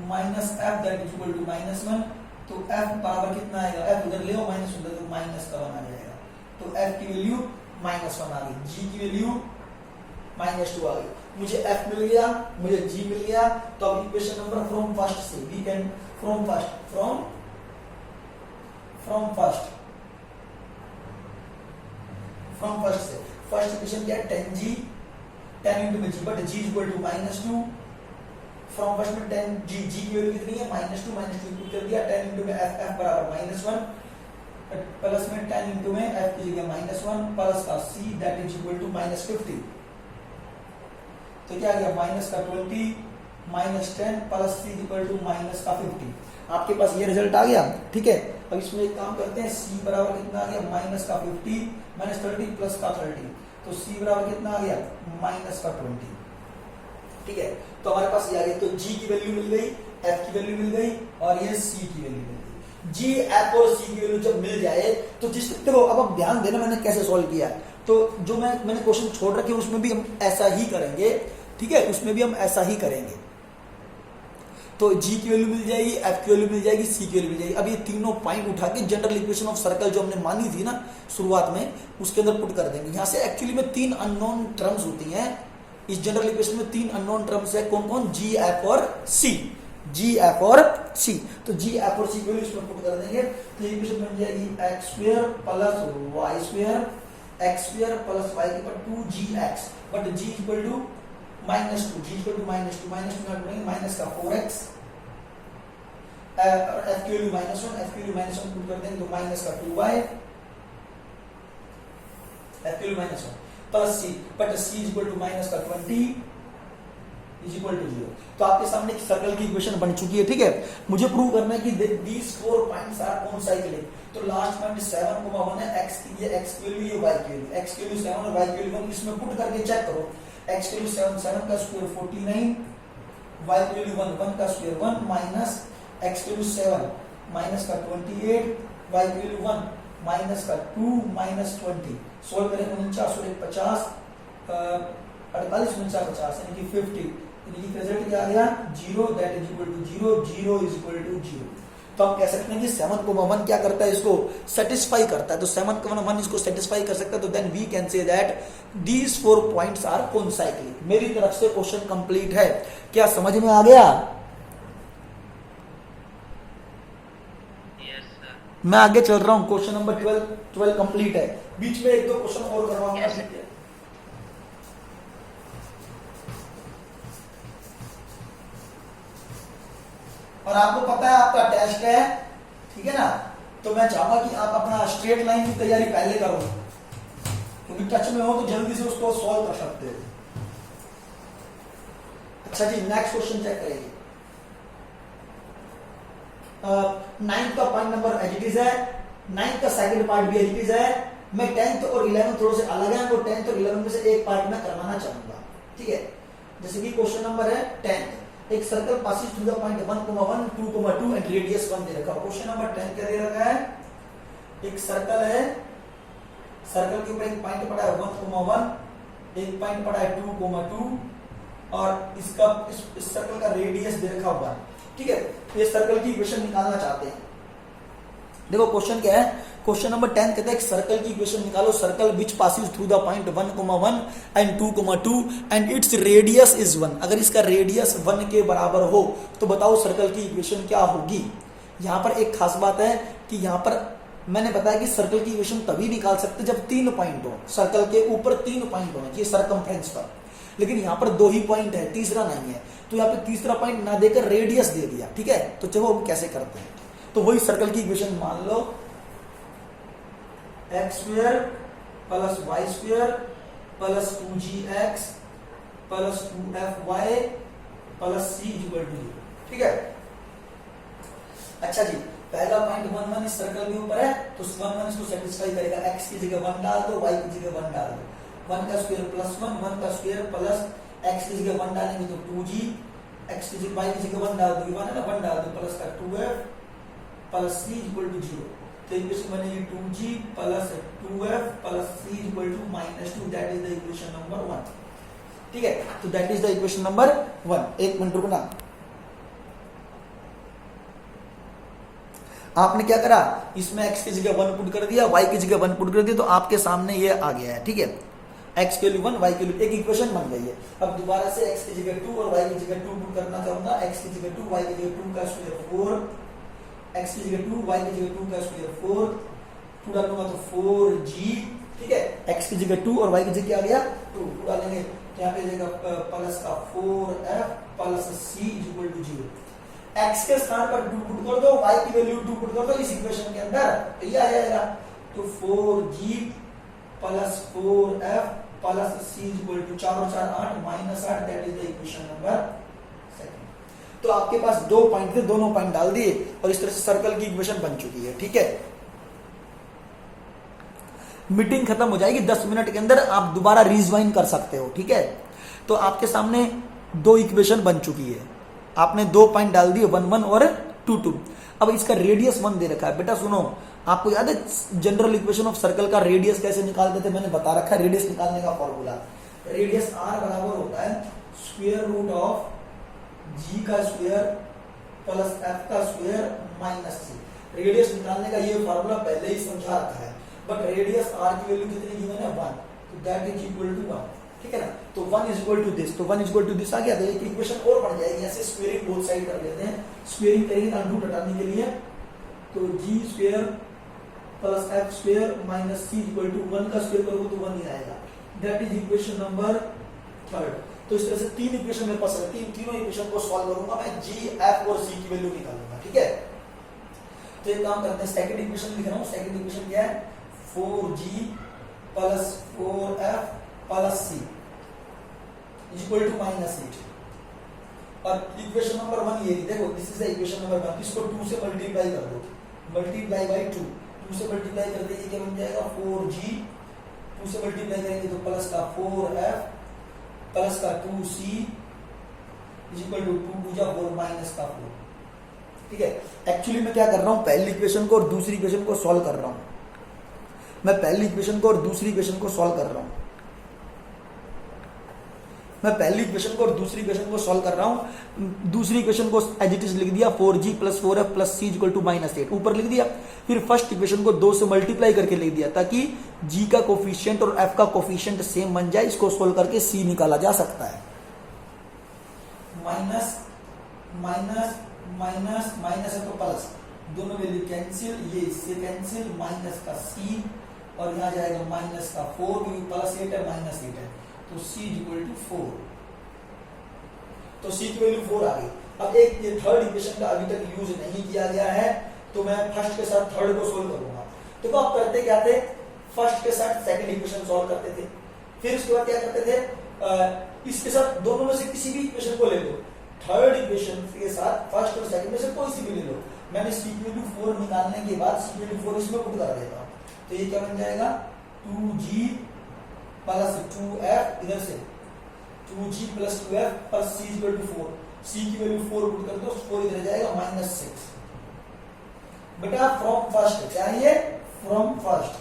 Speaker 1: minus f that is equal to -1, तो f बराबर कितना आएगा, f उधर ले आओ माइनस उधर, तो माइनस का 1 आ जाएगा, तो f की वैल्यू -1 आ गई, g की वैल्यू -2 आ गई। मुझे f मिल गया, मुझे g मिल गया, तो अब इक्वेशन नंबर फ्रॉम फर्स्ट से वी कैन फ्रॉम फर्स्ट से फर्स्ट इक्वेशन क्या है, 10g 10 into g, but g equal to -2, from first में 10g, g की वैल्यू कितनी है -2 पुट कर दिया, 10 into f बराबर -1, प्लस में 10 इंटू में f की जगह -1 प्लस का c that is equal to -50। तो क्या आ गया माइनस का 20 -10 plus c equal to minus का 50। आपके पास ये रिजल्ट आ गया। ठीक है, अब इसमें एक काम करते हैं, c बराबर कितना आ गया माइनस का 50 -30 प्लस का 30, तो c बराबर कितना आ गया माइनस का 20। ठीक है, तो हमारे पास ये आ गया। तो g की वैल्यू मिल गई, f की वैल्यू मिल गई और ये c की वैल्यू मिल गई। g, f और c की वैल्यू जब मिल जाए तो जिस देखो अब आप ध्यान देना मैंने कैसे सॉल्व किया है। तो जो मैंने क्वेश्चन छोड़ रखे उसमें भी हम ऐसा ही करेंगे। ठीक है, उसमें भी हम ऐसा ही करेंगे। तो g की वैल्यू मिल जाएगी, f की वैल्यू मिल जाएगी, c की वैल्यू मिल जाएगी। अब ये तीनों पॉइंट उठा के जनरल इक्वेशन ऑफ सर्कल जो हमने मानी थी ना शुरुआत में, उसके अंदर पुट कर देंगे। यहाँ से एक्चुअली में 3 अननोन टर्म्स होती हैं इस जनरल इक्वेशन में। 3 अननोन टर्म्स है, कौन कौन, g, f और c। g, f और c, तो g, f और c की वैल्यू इसमें पुट कर देंगे। तो इक्वेशन बन जाएगी x² plus y² x² plus y के ऊपर 2gx, but g equal to -2, g equal to -2 minus का 4x, f की वैल्यू -1, f की वैल्यू -1 पुट कर देंगे तो माइनस का 2y, f की value -1 plus c, but c equal to minus का 20 इज इक्वल टू 0। तो आपके सामने सर्कल की इक्वेशन बन चुकी है। ठीक है, मुझे प्रूव करना है कि दीस 4 पॉइंट्स आर कोइंसाइडिंग। तो लास्ट पॉइंट 7,1 है, x की ये x की वैल्यू, ये y की वैल्यू, x की वैल्यू 7 और y की वैल्यू 1, इसमें पुट करके चेक करो। x की वैल्यू 7 का स्क्वायर 49, y की वैल्यू 1 का स्क्वायर 1 माइनस x की वैल्यू 7 माइनस का 28, y की वैल्यू 1 माइनस का 2 माइनस 20। सोल्व करें 49 और 50, 48 49 यानी कि 50, यानी कि रिजल्ट क्या आ गया 0, that is equal to 0, 0 is equal to 0। तो हम कह सकते हैं कि 7,1 क्या करता है, इसको सेटिस्फाई करता है। तो 7,1 इसको सेटिस्फाई कर सकता है। तो then we can say that these 4 points are coinciding. मेरी तरफ से क्वेश्चन कंप्लीट है। क्या समझ में आ गया? मैं आगे चल रहा हूं, क्वेश्चन नंबर 12 कंप्लीट है। बीच में 1-2 क्वेश्चन और करवाऊंगा। ठीक है, और आपको पता है आपका टेस्ट है, ठीक है ना, तो मैं चाहूंगा कि आप अपना स्ट्रेट लाइन की तैयारी पहले करो, क्योंकि टच में हो तो जल्दी से उसको सॉल्व कर सकते हो। अच्छा जी, नेक्स्ट क्वेश्चन चेक करेंगे। 9th का point number as it is है, 9th का सेकंड पार्ट भी एज इट इज है। मैं 10th और 11th थोड़े से अलग है, तो 10th और 11th में से एक पार्ट में करवाना चाहूंगा। ठीक है, जैसे कि क्वेश्चन नंबर है 10th, एक circle passes through the point 1,1 2,2 and radius 1 दे रखा है। क्वेश्चन नंबर 10 क्या दे रखा है, एक सर्कल है, सर्कल के ऊपर एक पॉइंट पड़ा है 1,1, एक पॉइंट पड़ा है 2,2 और इसका इस सर्कल का रेडियस दे रखा हुआ है। ठीक है, ये सर्कल की इक्वेशन निकालना चाहते हैं। देखो क्वेश्चन क्या है, क्वेश्चन नंबर 10 कहता है एक सर्कल की इक्वेशन निकालो, circle which passes through the point 1,1 and 2,2 and its radius is 1। अगर इसका रेडियस 1 के बराबर हो तो बताओ सर्कल की इक्वेशन क्या होगी। यहां पर एक खास बात है कि यहां पर मैंने बताया कि सर्कल की इक्वेशन तभी निकाल सकते जब 3 पॉइंट हो, सर्कल के ऊपर 3 पॉइंट होने चाहिए सर्कमफ्रेंस पर, लेकिन यहां पर 2 ही पॉइंट है, तीसरा नहीं है। तो यहाँ पे तीसरा पॉइंट ना देकर रेडियस दे दिया। ठीक है, तो चलो हम कैसे करते हैं, तो वही सर्कल की इक्वेशन मान लो x² plus y² plus 2gx plus 2fy plus c equal to 0। ठीक है, अच्छा जी, पहला पॉइंट 1,1 इस सर्कल के ऊपर है, तो 1,1 इसको सेटिस्फाई करेगा। x की जगह 1 डाल दो, y की जगह 1 डाल दो। 1 का स्क्वायर प्लस 1 का स्क्वायर प्लस x की जगह 1 डालेंगे तो 2g, x की जगह y की जगह 1 डाल दो, 1 है ना, 1 डाल दो प्लस का 2f plus c equal to 0। तो इक्वेशन बनेगी 2g plus 2f plus c equal to -2। That is the equation number 1। ठीक है, तो that is the equation number 1। एक मिनट रुकना, आपने क्या करा, इसमें x की जगह 1 पुट कर दिया, y की जगह 1 पुट कर दिया, तो आपके सामने ये आ गया है। ठीक है, x के लिए 1, y के लिए एक इक्वेशन बन गई है। अब दोबारा से x की जगह 2 और y की जगह 2 पुट करना चाहूंगा। x की जगह 2, y की जगह 2 का स्क्वायर 4, x की जगह 2, y की जगह 2 का स्क्वायर 4, 2 डालूंगा तो 4g। ठीक है, x की जगह 2 और y की जगह क्या आ गया 2, 2 डालेंगे तो यहाँ पे जगह प्लस का 4f plus c equal to 0। x के स्थान पर 2 पुट कर दो, y की वैल्यू 2 पुट कर दो इस इक्वेशन के अंदर, तो ये आ जाएगा। तो 4g plus 4f plus c equal to 4 और 4 8 minus 8, that is the equation number second. तो आपके पास 2 पॉइंट थे, दोनों पॉइंट डाल दिए और इस तरह से सर्कल की इक्वेशन बन चुकी है। ठीक है, मीटिंग खत्म हो जाएगी 10 मिनट के अंदर, आप दोबारा रिजवाइन कर सकते हो। ठीक है, तो आपके सामने 2 इक्वेशन बन चुकी है, आपने 2 पॉइंट डाल दिए 1 1 और 2 2। अब इसका रेडियस 1 दे रखा है। बेटा सुनो, आपको याद है जनरल इक्वेशन ऑफ सर्कल का रेडियस कैसे निकालते थे, मैंने बता रखा है रेडियस निकालने का फॉर्मूला। रेडियस r बराबर होता है स्क्वायर रूट ऑफ g का स्क्वायर प्लस f का स्क्वायर माइनस c। रेडियस निकालने का ये फॉर्मूला पहले ही समझा रखा है, बट रेडियस r की वैल्यू कितनी गिवन है 1, तो दैट इज इक्वल टू 1। ठीक है ना, तो 1 इज इक्वल टू दिस, तो 1 इज इक्वल टू दिस आ गया। तो एक इक्वेशन और बन जाएगी, ऐसे स्क्वेयरिंग बोथ साइड कर लेते हैं। स्क्वेयरिंग करेंगे रूट हटाने के लिए, तो g square plus f square minus c equal to 1 का स्क्वायर करोगे तो 1 ही आएगा, दैट इज इक्वेशन नंबर 3। तो इस तरह से 3 इक्वेशन मेरे पास है, तीनों इक्वेशन को सॉल्व करूंगा मैं, g f और c की वैल्यू निकालूंगा। ठीक है, तो एक काम करते हैं, सेकंड इक्वेशन लिख रहा हूं। सेकंड इक्वेशन क्या है, 4g plus 4f plus c equal to minus 8। और इक्वेशन नंबर 1 ये देखो, this is the equation number 1। इसको 2 से मल्टीप्लाई कर दो, मल्टीप्लाई बाय 2, 2 से मल्टीप्लाई करते ये क्या बन जाएगा 4g, 2 से मल्टीप्लाई करेंगे तो प्लस का 4f प्लस का 2c equal to 2 Puja 4 minus का 4। ठीक है, एक्चुअली मैं क्या कर रहा हूं, पहली इक्वेशन को और दूसरी इक्वेशन को सॉल्व कर रहा हूं। मैं पहली इक्वेशन को और दूसरी इक्वेशन को सॉल्व कर रहा हूं। मैं पहली इक्वेशन को और दूसरी इक्वेशन को सॉल्व कर रहा हूं। दूसरी इक्वेशन को एज इट इज लिख दिया 4g plus 4f plus c equal to minus 8 ऊपर लिख दिया। फिर फर्स्ट इक्वेशन को 2 से मल्टीप्लाई करके लिख दिया ताकि g का कोफिशिएंट और f का कोफिशिएंट सेम बन जाए। इसको सोल्व करके c निकाला जा सकता है। माइनस माइनस माइनस माइनस है तो प्लस, दोनों वैल्यू कैंसिल, ये इससे कैंसिल, माइनस का c और यहाँ जाएगा माइनस का 4 क्योंकि प्लस 8 है माइनस 8 है, तो c इक्वल टू 4। तो c की वैल्यू 4 आ गई। अब एक ये थर्ड इक्वेशन का अभी तक यूज नहीं किया गया है, तो मैं फर्स्ट के साथ थर्ड को सोल्व करूंगा। तो आप करते क्या थे, फर्स्ट के साथ सेकंड इक्वेशन सॉल्व करते थे, फिर उसके बाद क्या करते थे, इसके साथ दोनों में से किसी भी इक्वेशन को ले लो, थर्ड इक्वेशन के साथ फर्स्ट और सेकंड में से कोई सी भी ले लो। मैंने c की वैल्यू 4 निकालने के बाद c की वैल्यू 4 इसमें पुट कर देता हूं, तो ये क्या बन जाएगा 2g प्लस 2f, इधर से 2g plus 2f plus c equal to 4। c की वैल्यू 4 पुट कर दो, 4 इधर जाएगा माइनस 6। बेटा फ्रॉम फर्स्ट क्या है ये, फ्रॉम फर्स्ट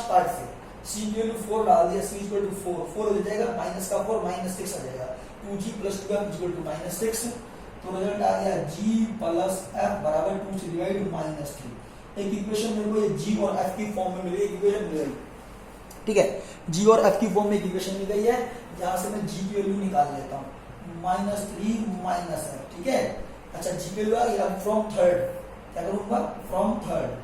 Speaker 1: पार्ट से c की वैल्यू 4 डाल दिया, c इक्वल टू 4, 4 इधर जाएगा माइनस का 4 माइनस 6 आ जाएगा, 2g plus 2f equal to minus 6। तो रिजल्ट आ गया g प्लस f बराबर 2 से डिवाइड माइनस 3। एक इक्वेशन मेरे को ये g और f की फॉर्म में मिली, एक इक्वेशन मिल गई। ठीक है, g और f की फॉर्म में एक इक्वेशन मिल गई है। यहां से मैं g की वैल्यू निकाल लेता हूं, माइनस 3 माइनस f। ठीक है, अच्छा g की वैल्यू आ गई। अब फ्रॉम थर्ड क्या करूंगा, फ्रॉम थर्ड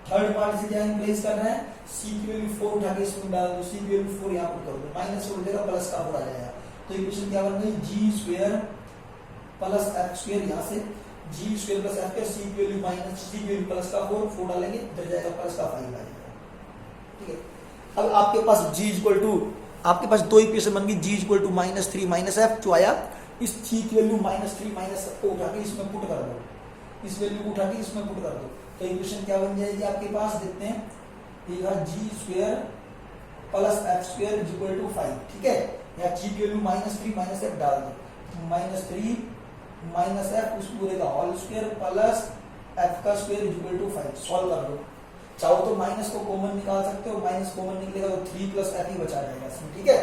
Speaker 1: पार्ट से क्या रिप्लेस कर रहे हैं, c की वैल्यू 4 उठा के इसमें डाल दो, c की वैल्यू 4 यहां पुट कर दो, माइनस हो जाएगा प्लस का 4 आ जाएगा। तो इक्वेशन क्या बन गई, g square plus f square, यहां से g स्क्वायर प्लस f का c की वैल्यू माइनस c की वैल्यू प्लस का 4 डालेंगे, इधर जाएगा प्लस का 5 आ जाएगा। ठीक है, अब आपके पास g इक्वल टू, आपके पास दो इक्वेशन बन गई, g equal to minus 3 minus f जो आया, इस g की वैल्यू माइनस 3 माइनस f को उठा के इसमें पुट कर दो, इस वैल्यू को उठा के इसमें पुट कर दो, तो इक्वेशन क्या बन जाएगी आपके पास, देखते हैं, ये g square plus f square equal to 5। ठीक है, यहाँ g की वैल्यू माइनस 3 माइनस f डाल दो, माइनस 3 माइनस f उस पूरे का होल स्क्वायर प्लस f का स्क्वायर इक्वल टू 5। सॉल्व कर दो, चाहो तो माइनस को कॉमन निकाल सकते हो, माइनस कॉमन निकलेगा तो 3 प्लस f ही बचा रहेगा इसमें। ठीक है,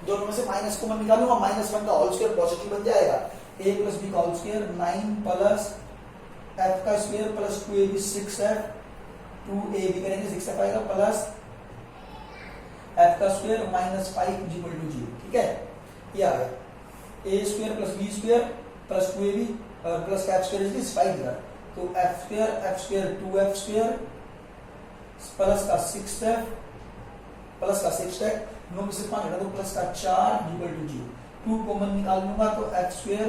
Speaker 1: दोनों में से माइनस कॉमन निकालूंगा, माइनस 1 का होल स्क्वायर पॉजिटिव बन जाएगा, a प्लस b का होल स्क्वायर 9 प्लस f का square plus 2ab 6f, 2ab करेंगे 6f आएगा प्लस f का स्क्वायर माइनस 5 इक्वल टू 0। ठीक है, ये आ गया a square plus b square plus 2ab plus f square is 5 इधर, तो f square 2f square plus का 6f प्लस का 6f, 9 में से 5 हटा दो प्लस का 4 इक्वल टू 0। 2 कॉमन निकाल लूंगा तो एक्स स्क्वायर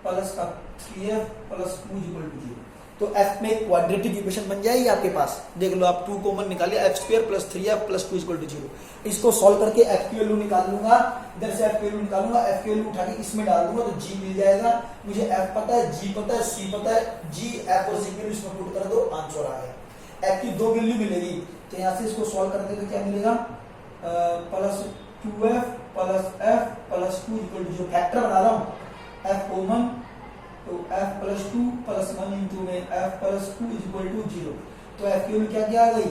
Speaker 1: प्लस का 3f प्लस 2 इक्वल टू 0। तो f में एक क्वाड्रेटिक इक्वेशन बन जाएगी आपके पास। देख लो आप 2 कॉमन निकालिए, x square plus 3f plus 2 equal to 0। इसको सॉल्व करके f की वैल्यू निकाल लूंगा, इधर से f की वैल्यू निकालूंगा, f की वैल्यू उठा के इसमें डाल दूंगा तो g मिल जाएगा। मुझे f पता है, g पता है, c पता है, g f और c की वैल्यू इसमें पुट कर दो, आंसर आ गया। f की दो वैल्यू मिलेगी तो यहाँ से इसको सॉल्व करते तो क्या मिलेगा, plus 2f plus f plus 2 equal to 0। Factor बना रहा हूँ, f कॉमन तो f प्लस 2 प्लस 1 इंटू में f प्लस 2 इक्वल टू 0। तो f की वैल्यू क्या आ गई,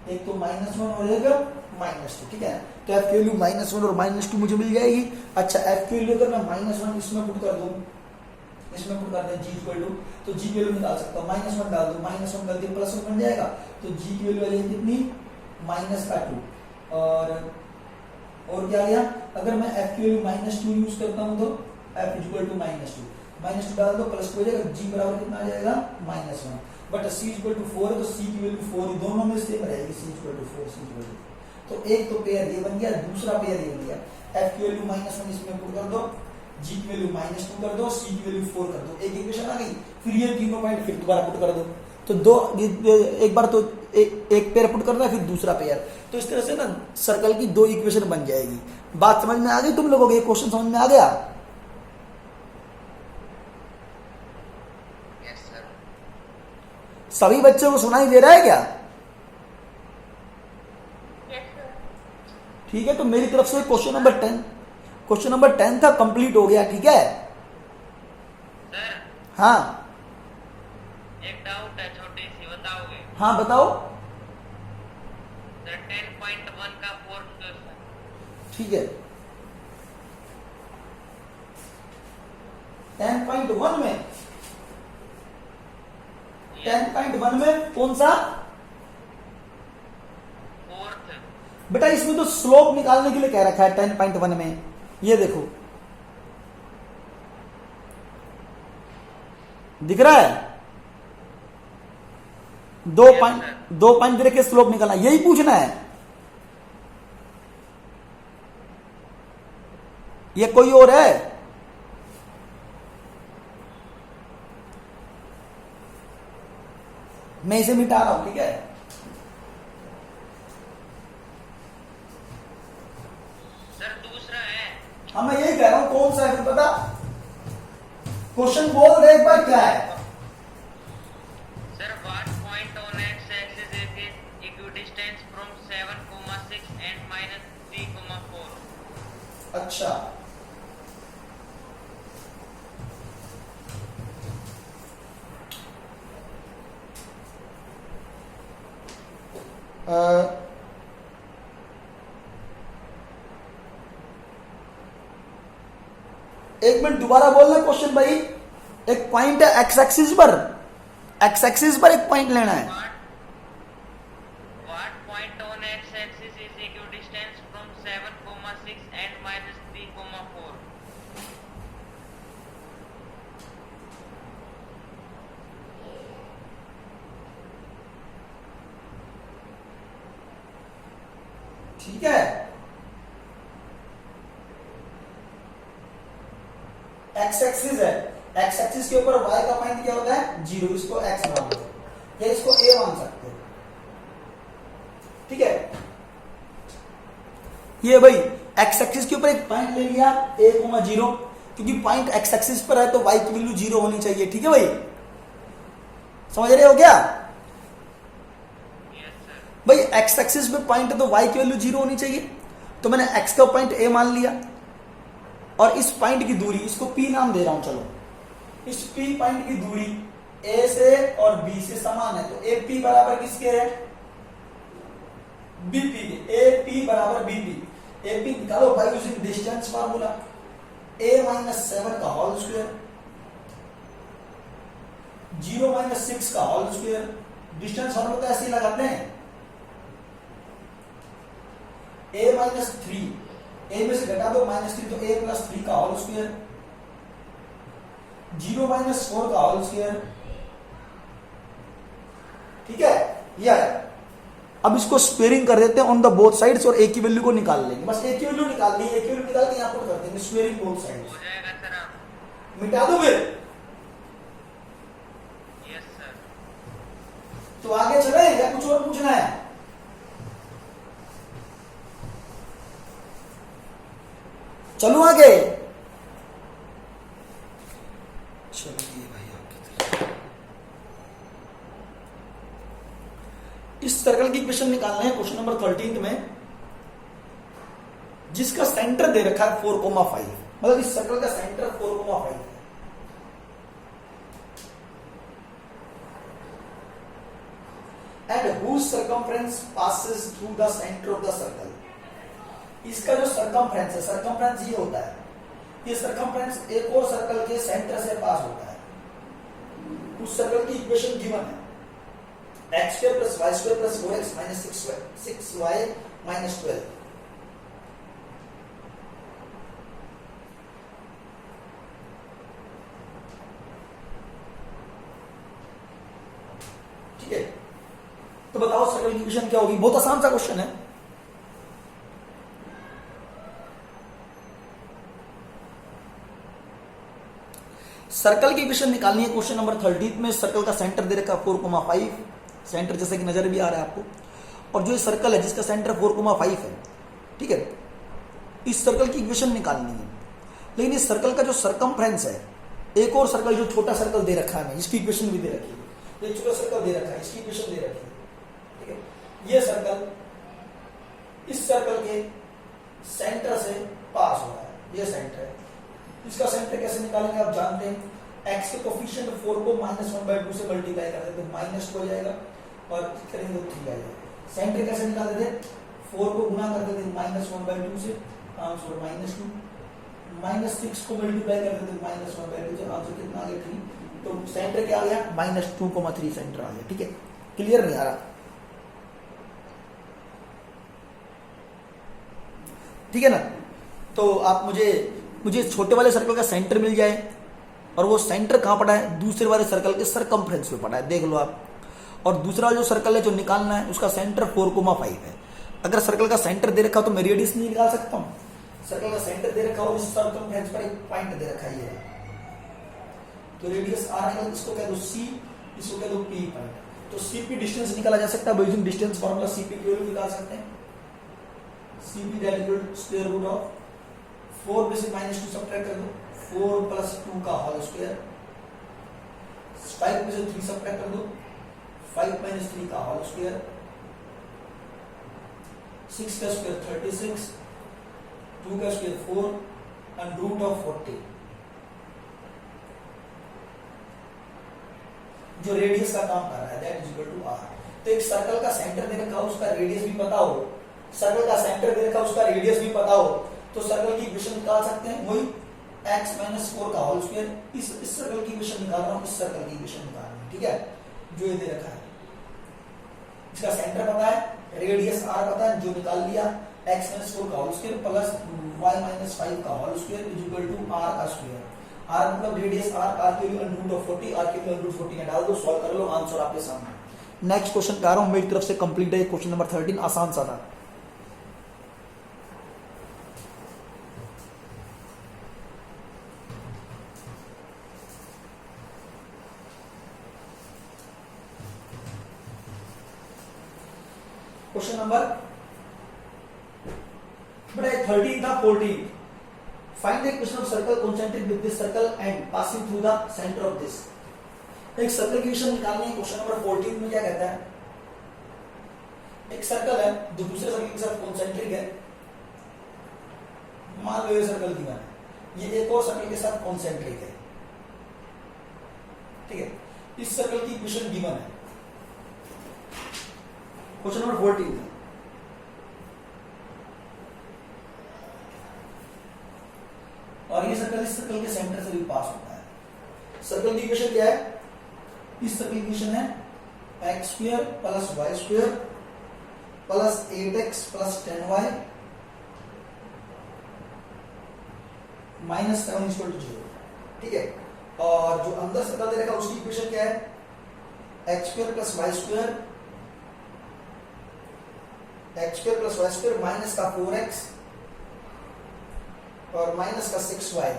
Speaker 1: एक तो -1 और एक -2, ठीक है। तो f की वैल्यू -1 और -2 मुझे मिल जाएगी। अच्छा f की वैल्यू अगर मैं -1 इसमें पुट कर दूं, इसमें पुट कर दें g इक्वल टू, तो g की वैल्यू निकाल सकता हूं, -1 डाल दूं, -1 डाल दिया +1 बन जाएगा। तो g की वैल्यू आ जाएगी कितनी, -2। और क्या आ गया, अगर मैं f की वैल्यू -2 यूज करता हूं तो f इक्वल टू -2 डाल दो, प्लस हो जाएगा, g बराबर कितना आ जाएगा -1। बट c इक्वल टू 4 है तो c की वैल्यू 4, दोनों में सेम रहेगी, c equal to 4, c equal to. तो एक तो पेयर ये बन गया, दूसरा पेयर ये बन गया। f की वैल्यू -1 इसमें पुट कर दो, g की वैल्यू -2 कर दो, c की वैल्यू 4 कर दो, एक इक्वेशन आ गई। फिर ये तीनों पॉइंट फिर दोबारा पुट कर दो, तो दो एक बार तो एक पेयर पुट करना है, फिर दूसरा पेयर। तो इस तरह से ना सर्कल की दो इक्वेशन बन जाएगी। बात समझ में आ गई तुम लोगों को, ये क्वेश्चन समझ में आ गया? सभी बच्चों को सुनाई दे रहा है क्या? ठीक है, तो मेरी तरफ से क्वेश्चन नंबर 10 था, कंप्लीट हो गया, ठीक है।
Speaker 2: सर,
Speaker 1: हाँ
Speaker 2: एक डाउट है, छोटी सी बताओगे?
Speaker 1: हाँ बताओ।
Speaker 2: सर 10.1 का फोर्थ क्वेश्चन।
Speaker 1: ठीक है, 10.1 में 10.1 में कौन सा?
Speaker 2: फोर्थ।
Speaker 1: बेटा इसमें तो स्लोप निकालने के लिए कह रखा है 10.1 में। ये देखो दिख रहा है, दो पॉइंट दे के स्लोप निकालना, यही पूछना है। ये कोई और है? मैं इसे मिटा रहा हूं, ठीक है।
Speaker 2: सर दूसरा है।
Speaker 1: हाँ मैं यही कह रहा हूं, कौन सा है फिर बता। क्वेश्चन बोल दे एक बार, क्या है?
Speaker 2: Sir what point on x axis is equidistance from 7,6 and -3,4।
Speaker 1: अच्छा, एक मिनट दोबारा बोलना क्वेश्चन भाई। एक पॉइंट है एक्स एक्सिस पर, एक पॉइंट लेना है।
Speaker 2: What point on x axis is equidistance from 7,6 and -3,4।
Speaker 1: ठीक है, एक्स एक्सिस है, एक्स एक्सिस के ऊपर y का पॉइंट क्या होता है 0, इसको x मान लो या इसको a मान सकते हो, ठीक है। ये भाई एक्स एक्सिस के ऊपर एक पॉइंट ले लिया a, 0, क्योंकि पॉइंट एक्स एक्सिस पर है तो y की वैल्यू 0 होनी चाहिए, ठीक है भाई, समझ रहे हो क्या? भाई एक्स एक्सिस पे पॉइंट है तो y की वैल्यू 0 होनी चाहिए। तो मैंने x का पॉइंट a मान लिया और इस पॉइंट की दूरी, इसको p नाम दे रहा हूं, चलो इस p पॉइंट की दूरी a से और b से समान है, तो AP बराबर किसके है? BP के। AP बराबर BP, AP निकालो by using distance formula, a - 7 का होल स्क्वायर, 0 - 6 का होल स्क्वायर। डिस्टेंस फार्मूला तो ऐसे ही लगाते हैं, a - 3, a में से घटा दो -3 तो a + 3 का होल स्क्वायर, 0 - 4 का होल स्क्वायर, ठीक है। यह अब इसको स्क्वेयरिंग कर देते हैं ऑन द बोथ साइड्स और ए की वैल्यू को निकाल लेंगे, बस ए की वैल्यू निकालनी है, ए की वैल्यू निकाल के यहाँ पुट कर देंगे स्क्वेयरिंग बोथ साइड्स।
Speaker 2: हो जाएगा सर आप।
Speaker 1: मिटा दो फिर।
Speaker 2: Yes sir.
Speaker 1: तो आगे चले या कुछ और पूछना है? चलो आगे। चलिए भाई आपकी तरफ। इस सर्कल की इक्वेशन निकालना है क्वेश्चन नंबर 13 में, जिसका सेंटर दे रखा है 4,5, मतलब इस सर्कल का सेंटर 4,5 है। And whose circumference passes through the center of the circle। इसका जो सर्कमफ्रेंस है, सर्कमफ्रेंस ये होता है, ये सर्कमफ्रेंस एक और सर्कल के सेंटर से पास होता है। उस सर्कल की इक्वेशन गिवन है x² + y² + 4x - 6y - 12। ठीक है, तो बताओ सर्कल की इक्वेशन क्या होगी? बहुत आसान सा क्वेश्चन है। सर्कल की इक्वेशन निकालनी है क्वेश्चन नंबर 13 में। सर्कल का सेंटर दे रखा 4,5, सेंटर जैसे कि नजर भी आ रहा है आपको, और जो ये सर्कल है जिसका सेंटर 4,5 है, ठीक है, इस सर्कल की इक्वेशन निकालनी है। लेकिन इस सर्कल का जो सर्कमफ्रेंस है, एक और सर्कल जो छोटा सर्कल दे रखा है, इसकी इक्वेशन भी दे रखी है, एक छोटा सर्कल दे रखा है, इसकी इक्वेशन दे रखी है, ठीक है। ये सर्कल इस सर्कल के सेंटर से पास हो रहा है, ये सेंटर है। इसका सेंटर कैसे निकालेंगे आप जानते हैं, x के कोफिशिएंट 4 को -1/2 से मल्टीप्लाई कर देते हैं, -2 हो जाएगा और करेंगे तो 3 आ जाएगा। सेंटर कैसे निकाल देते हैं, 4 को गुना कर देते हैं -1/2 से, आंसर -2, -6 को मल्टीप्लाई कर देते हैं -1/2 से, आंसर कितना आ गया 3। तो सेंटर क्या आ गया, -2,3 सेंटर आ गया। ठीक है, क्लियर नहीं आ रहा? ठीक है ना? तो आप मुझे छोटे वाले सर्कल का सेंटर मिल जाए, और वो सेंटर कहां पड़ा है, दूसरे वाले सर्कल के सर्कमफ्रेंस पे पड़ा है, देख लो आप। और दूसरा जो सर्कल है जो निकालना है, उसका सेंटर 4,5 है। अगर सर्कल का सेंटर दे रखा हो तो मैं रेडियस नहीं निकाल सकता हूं। सर्कल का सेंटर दे रखा हो, इस सर्कमफ्रेंस पर एक पॉइंट दे रखा है, तो रेडियस आर है, इसको कह दो सी, इसको कह दो पी पॉइंट। तो सीपी डिस्टेंस निकाला जा सकता है, यूजिंग डिस्टेंस फार्मूला सीपी की वैल्यू निकाल सकते हैं। CP that equal to square root of 4 में से -2 सब्ट्रैक्ट कर दो, 4 + 2 का होल स्क्वायर, 5 में से 3 सब्ट्रैक्ट कर दो, 5 - 3 का होल स्क्वायर, 6 का स्क्वायर 36, 2 का स्क्वायर 4 एंड रूट ऑफ 40। जो रेडियस का काम कर रहा है, that is equal to R. तो एक सर्कल का सेंटर दे रखा हो, उसका रेडियस भी पता हो, सर्कल का सेंटर दे रखा हो, उसका रेडियस भी पता हो, तो सर्कल की इक्वेशन निकाल सकते हैं। वही x - 4 का होल स्क्वायर, इस सर्कल की इक्वेशन निकाल रहा हूं, इस सर्कल की इक्वेशन निकालनी है। ठीक है, जो ये दे रखा है, इसका सेंटर पता है, रेडियस r पता है, जो निकाल लिया, x - 4 का होल स्क्वायर प्लस y - 5 का whole square is equal to r का स्क्वायर। r मतलब रेडियस r की वैल्यू √40, r की वैल्यू √40 डाल दो, सॉल्व कर लो, आंसर आपके सामने। नेक्स्ट क्वेश्चन कर रहा हूं मेरी तरफ से, कंप्लीट है क्वेश्चन नंबर 13, आसान सा था। क्वेश्चन नंबर 13 था 14। Find the equation of circle concentric with this circle and passing through the centre of this. एक सर्कल की इक्वेशन निकालनी है। क्वेश्चन नंबर 14 में क्या कहता है, एक सर्कल है जो दूसरे सर्कल के साथ कॉन्सेंट्रिक है, मान लो ये सर्कल की है, ये एक और सर्कल के साथ कॉन्सेंट्रिक है। ठीक है, इस सर्कल की इक्वेशन गिवन है क्वेश्चन नंबर 14 में। और ये सर्कल इस सर्कल के सेंटर से भी पास होता है। सर्कल की इक्वेशन क्या है, इस सर्कल की इक्वेशन है x² + y² + 8x + 10y - 7 = 0। ठीक है, और जो अंदर सर्कल दे रखा है उसकी इक्वेशन क्या है, x² + y² x square plus y square minus का 4x और माइनस का 6y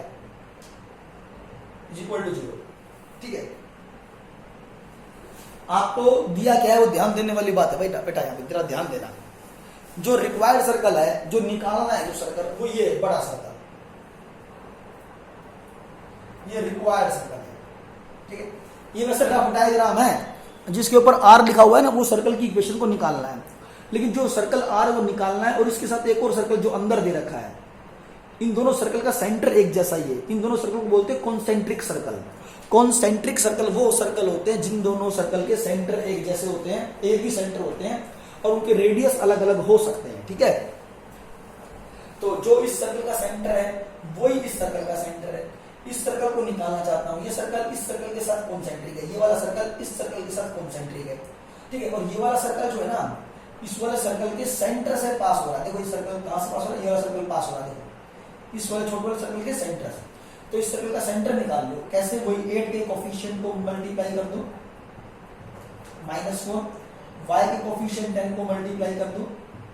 Speaker 1: इज इक्वल टू 0। ठीक है, आपको दिया क्या है वो ध्यान देने वाली बात है बेटा। बेटा यहाँ पे जरा ध्यान देना, जो रिक्वायर्ड सर्कल है, जो निकालना है जो सर्कल, वो ये बड़ा सर्कल, ये रिक्वायर्ड सर्कल है। ठीक है, ये वैसे रफ डायग्राम है जिसके ऊपर आर लिखा हुआ है ना, वो सर्कल की इक्वेशन को निकालना है। लेकिन जो सर्कल आर है वो निकालना है, और इसके साथ एक और सर्कल जो अंदर दे रखा है, इन दोनों सर्कल का सेंटर एक जैसा ही है। इन दोनों सर्कल को बोलते हैं कॉन्सेंट्रिक सर्कल। कॉन्सेंट्रिक सर्कल वो सर्कल होते हैं जिन दोनों सर्कल के सेंटर एक जैसे होते हैं, एक ही सेंटर होते हैं, और उनके रेडियस अलग अलग हो सकते हैं। ठीक है, तो जो इस सर्कल का सेंटर है वही इस सर्कल का सेंटर है। इस सर्कल को निकालना चाहता हूं, ये सर्कल इस सर्कल के साथ कॉन्सेंट्रिक है, ये वाला सर्कल इस सर्कल के साथ कॉन्सेंट्रिक है। ठीक है, और ये वाला सर्कल जो है ना, इस वाले सर्कल के सेंटर से पास हो रहा है। देखो ये सर्कल कहां से पास हो रहा है, ये वाला सर्कल पास हो रहा है, देखो इस वाले छोटे वाले सर्कल के सेंटर से। तो इस सर्कल का सेंटर निकाल लो, कैसे? वही 8 के कोफिशिएंट को मल्टीप्लाई कर दो -4, y के कोफिशिएंट 10 को मल्टीप्लाई कर दो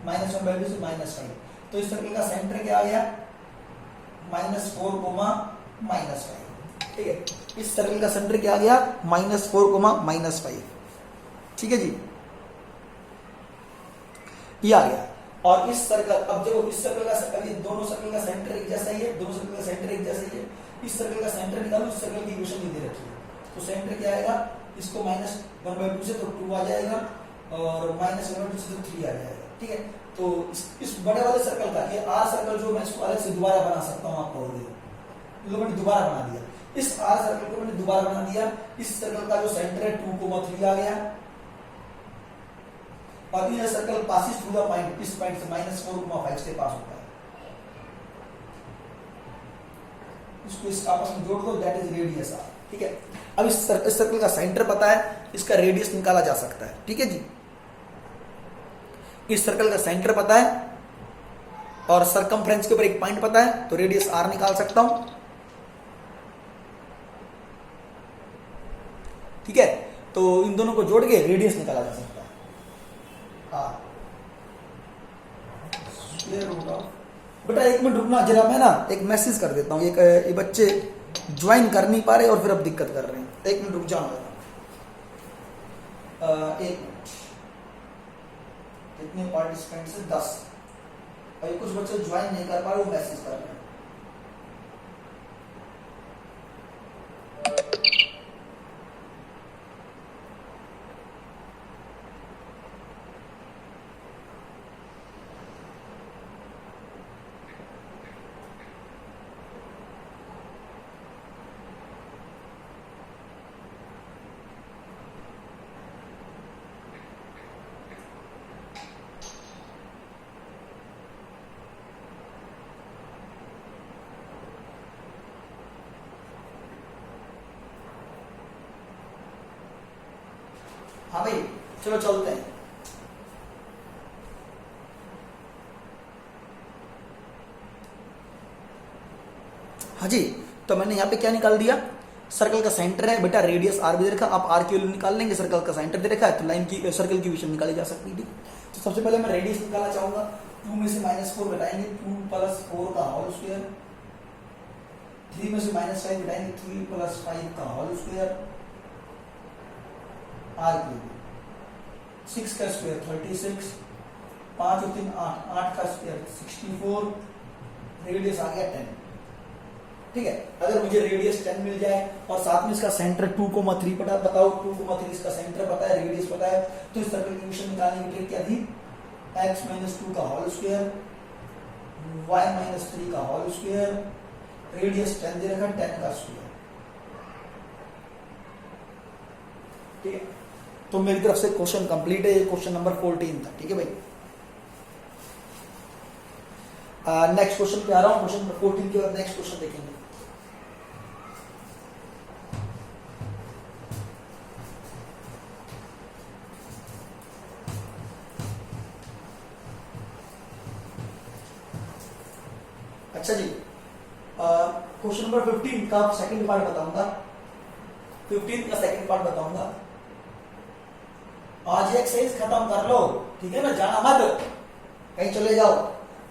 Speaker 1: -1 वैल्यू से -5। तो इस सर्कल का सेंटर क्या आ गया? -4, -5। ठीक है, इस सर्कल का सेंटर क्या आ गया? -4, -5। ठीक है जी, ये आ गया। और इस सर्कल, अब देखो इस सर्कल का सर्कल, ये दोनों सर्कल का सेंटर एक जैसा ही है, दोनों सर्कल का सेंटर एक जैसा ही है। इस सर्कल का सेंटर निकालो, इस सर्कल की इक्वेशन नहीं दे रखी है, तो सेंटर क्या आएगा? इसको -1/2 से तो 2 आ जाएगा, और -1/2 से तो 3 आ जाएगा। ठीक है, तो इस बड़े वाले सर्कल का, ये आर सर्कल जो मैं इसको अलग से दोबारा बना सकता हूँ, आपको मैंने दोबारा बना दिया। इस आर सर्कल को मैंने दोबारा बना दिया। इस सर्कल का जो सेंटर है 2,3 आ गया, और ये circle passes through the point, इस पॉइंट से -4,5 से पास होता है। इसको इस आपस में जोड़ दो, दैट इज रेडियस आर। ठीक है, अब इस सर्कल का सेंटर पता है, इसका रेडियस निकाला जा सकता है। ठीक है जी, इस सर्कल का सेंटर पता है और सरकमफ्रेंस के ऊपर एक पॉइंट पता है, तो रेडियस आर निकाल सकता हूं। ठीक है, तो इन दोनों को जोड़ के रेडियस निकाला जा सकता है। बेटा एक मिनट रुकना जरा, मैं ना एक मैसेज कर देता हूँ। एक ये बच्चे ज्वाइन कर नहीं पा रहे और फिर अब दिक्कत कर रहे हैं। एक मिनट रुक जाओ जरा, एक मिनट। कितने पार्टिसिपेंट्स हैं? 10। और कुछ बच्चे ज्वाइन नहीं कर पा रहे, वो मैसेज कर रहे हैं। हाँ भाई, चलो चलते हैं। हाँ जी, तो मैंने यहाँ पे क्या निकाल दिया? सर्कल का सेंटर है बेटा, रेडियस आर भी दे रखा, आप आर की वैल्यू निकाल लेंगे। सर्कल का सेंटर दे रखा है, तो लाइन की सर्कल की इक्वेशन निकाली जा सकती है। तो सबसे पहले मैं रेडियस निकालना चाहूंगा। 2 में से -4 घटाएंगे, 2 + 4 का होल स्क्वायर। 3 में से -5 घटाएंगे, 3 + 5 का होल स्क्वायर। आर की 6 का स्क्वायर 36, 5 और 3 8, 8 का स्क्वायर 64, रेडियस आ गया 10। ठीक है, अगर मुझे रेडियस 10 मिल जाए और साथ में इसका सेंटर 2,3 पता, बताओ 2,3 इसका सेंटर पता है, रेडियस पता है, तो इस सर्कल की इक्वेशन निकालने की ट्रिक क्या थी? x - 2 का होल स्क्वायर, y - 3 का होल स्क्वायर, रेडियस 10 दे रखा, 10 का स्क्वायर। ठीक है, तो मेरी तरफ से क्वेश्चन कंप्लीट है। ये क्वेश्चन नंबर 14 था। ठीक है भाई, नेक्स्ट क्वेश्चन पे आ रहा हूं। क्वेश्चन नंबर 14 के बाद नेक्स्ट क्वेश्चन देखेंगे। अच्छा जी, क्वेश्चन नंबर 15 का सेकंड पार्ट बताऊंगा। 15 का सेकंड पार्ट बताऊंगा। आज एक्सरसाइज खत्म कर लो, ठीक है ना, जाना मत। कहीं चले जाओ,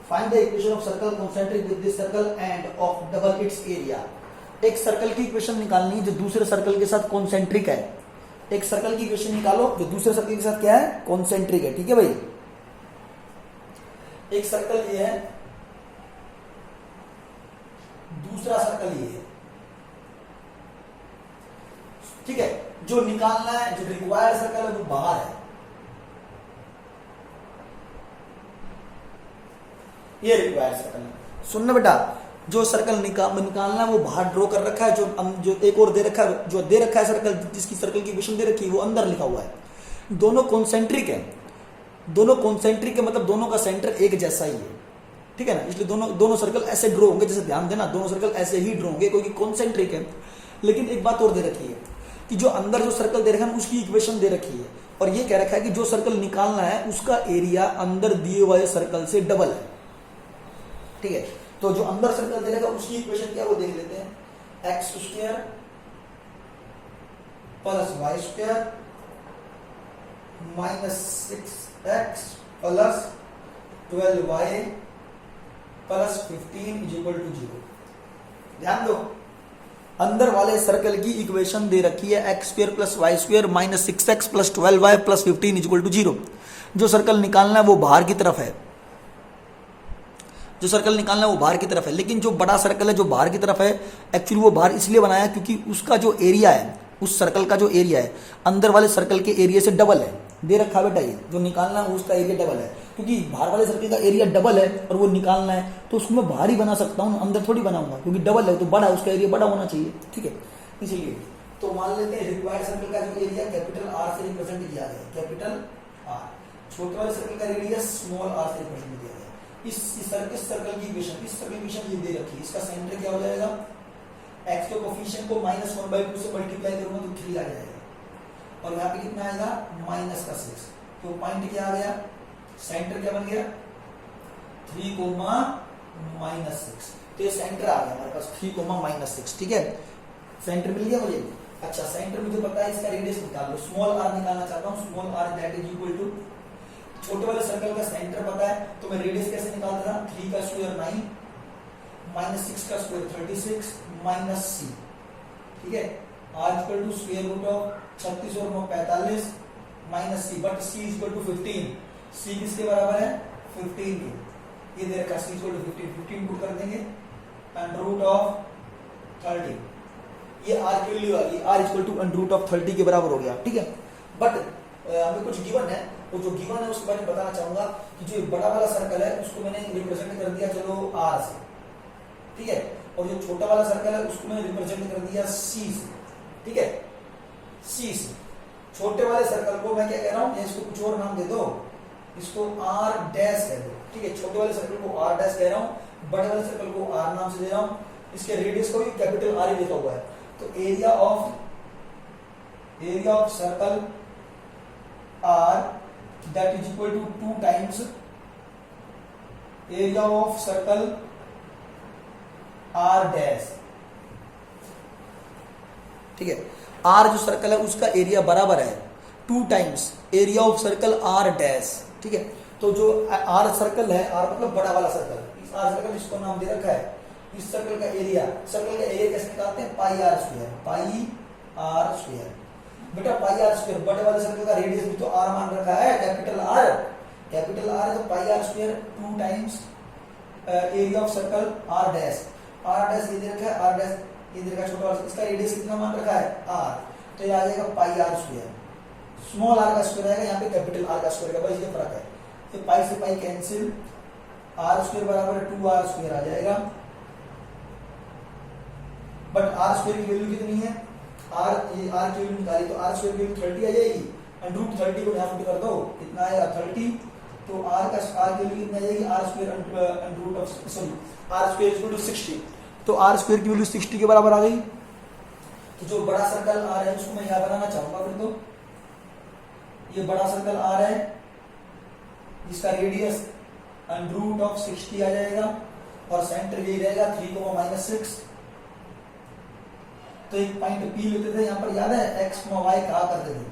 Speaker 1: find the equation of circle concentric with this circle end of double it's area. एक सर्कल की इक्वेशन निकालनी है जो दूसरे सर्कल के साथ कॉन्सेंट्रिक है। एक सर्कल की इक्वेशन निकालो जो दूसरे सर्कल के साथ क्या है, कॉन्सेंट्रिक है। ठीक है भाई, एक सर्कल ये है, दूसरा सर्कल ये है। ठीक है, जो निकालना है, जो रिक्वायर्ड सर्कल है वो बाहर है, ये रिक्वायर्ड सर्कल है। सुनना बेटा, जो सर्कल निकालना है वो बाहर ड्रॉ कर रखा है, जो एक और दे रखा है, जो दे रखा है सर्कल, जिसकी सर्कल की इक्वेशन दे रखी है वो अंदर लिखा हुआ है। दोनों कॉन्सेंट्रिक है, दोनों कॉन्सेंट्रिक है मतलब दोनों का सेंटर एक जैसा ही है। ठीक है ना, इसलिए दोनों सर्कल ऐसे ड्रॉ होंगे, जैसे ध्यान देना दोनों सर्कल ऐसे ही ड्रॉ होंगे क्योंकि कॉन्सेंट्रिक है। लेकिन एक बात और दे रखी है कि जो अंदर जो सर्कल दे रखा है उसकी इक्वेशन दे रखी है, और ये कह रखा है कि जो सर्कल निकालना है उसका एरिया अंदर दिए हुए सर्कल से डबल है। ठीक है, तो जो अंदर सर्कल दे रखा है उसकी इक्वेशन क्या वो देख लेते हैं। X square plus y square minus 6x plus 12y plus 15 is equal to 0। ध्यान दो, अंदर वाले सर्कल की इक्वेशन दे रखी है x square plus y square minus 6x plus 12y plus 15 is equal to 0। जो सर्कल निकालना है वो बाहर की तरफ है, जो सर्कल निकालना है वो बाहर की तरफ है। लेकिन जो बड़ा सर्कल है जो बाहर की तरफ है, एक्चुअली वो बाहर इसलिए बनाया क्योंकि उसका जो एरिया है, उस सर्कल का जो एरिया है अंदर वाले सर्कल के एरिया से डबल है। दे रखा बेटा, ये जो निकालना है उसका एरिया डबल है, क्योंकि बाहर वाले सर्कल का एरिया डबल है और वो निकालना है तो उसको मैं बाहर ही बना सकता हूँ, अंदर थोड़ी बनाऊंगा, क्योंकि डबल है तो बड़ा है, उसका एरिया बड़ा होना चाहिए। ठीक है, इसलिए तो मान लेते हैं रिक्वायर्ड सर्कल का जो एरिया कैपिटल आर से रिप्रेजेंट किया गया, कैपिटल आर। छोटे वाले सर्कल का रेडियस स्मॉल आर से रिप्रेजेंट किया गया। इस सर्कल की इक्वेशन, इस सर्कल की इक्वेशन ये दे रखी है, इसका सेंटर क्या हो जाएगा, x के कोफिशिएंट को -1/2 से मल्टीप्लाई करूंगा तो 3 आ जाएगा, और यहाँ पे कितना आएगा -6। तो पॉइंट क्या आ गया, सेंटर क्या बन गया 3, -6। तो ये सेंटर आ गया हमारे पास 3, -6। ठीक है, सेंटर मिल गया मुझे। अच्छा, सेंटर मुझे पता है, इसका रेडियस निकाल लो। स्मॉल आर निकालना चाहता हूँ, small R that is equal to, छोटे वाले सर्कल का सेंटर पता है तो मैं रेडियस कैसे निकालता था, 3 का स्क्वायर 9 -6 का स्क्वायर 36 माइनस c। ठीक है, r equal to square root of 36 और 9 45 minus c, but c equal to 15। c किसके बराबर है, 15 के। ये दे रखा c इक्वल टू 15 पुट कर देंगे, अंडर रूट ऑफ 30। ये r की वैल्यू आ गई, r equal to under root of 30 के बराबर हो गया। ठीक है, बट हमें कुछ गिवन है, तो जो गिवन है उसके बारे में बताना चाहूंगा कि जो बड़ा वाला सर्कल है उसको मैंने रिप्रेजेंट कर दिया चलो r से। ठीक है, और जो छोटा वाला सर्कल है उसको मैंने रिप्रेजेंट कर दिया c से। ठीक है, c से। छोटे वाले सर्कल को मैं क्या कह रहा हूं, इसको कुछ और नाम दे दो, इसको r डैश कह दो। ठीक है, छोटे वाले सर्कल को r डैश कह रहा हूं, बड़े वाले सर्कल को r नाम से दे रहा हूं। इसके रेडियस को भी कैपिटल R ही लिखा हुआ है। तो area of circle R that is equal to 2 times area of circle R dash। ठीक है, R जो सर्कल है उसका एरिया बराबर है 2 times area of circle R dash. ठीक है, तो जो R सर्कल है, R मतलब बड़ा वाला सर्कल, इस R सर्कल इसको नाम दे रखा है, इस सर्कल का एरिया कैसे निकालते हैं, पाई आर स्क्वायर। बेटा पाई आर स्क्वायर, बड़े वाले सर्कल का रेडियस भी तो r मान रखा है, कैपिटल R है, तो pi R square 2 times area of circle R dash. R dash ये दे रखा है, R डैश ये दे रखा है छोटा वाला, इसका रेडियस कितना मान रखा है R, तो ये आ जाएगा पाई आर स्क्वायर। स्मॉल r का स्क्वायर आएगा, यहाँ पे कैपिटल R का स्क्वायर का, बस ये फर्क है। तो पाई से पाई कैंसिल, R स्क्वायर बराबर 2r स्क्वायर आ जाएगा, बट r स्क्वायर की वैल्यू कितनी है, r की वैल्यू निकाली तो r स्क्वायर की वैल्यू 30 आ जाएगी, अंडर रूट 30 को यहाँ पुट कर दो, कितना आएगा 30। तो r की वैल्यू कितनी आ जाएगी, r square under root of r square equal to 60। तो r स्क्वायर की वैल्यू 60 के बराबर आ गई। तो जो बड़ा सर्कल R है उसको मैं यहाँ बनाना चाहूंगा, फिर तो ये बड़ा सर्कल R है, जिसका रेडियस अंडर रूट ऑफ 60 आ जाएगा, और सेंटर यही रहेगा 3, -6। तो एक पॉइंट P लेते थे यहाँ पर, याद है x, y कहा करते थे,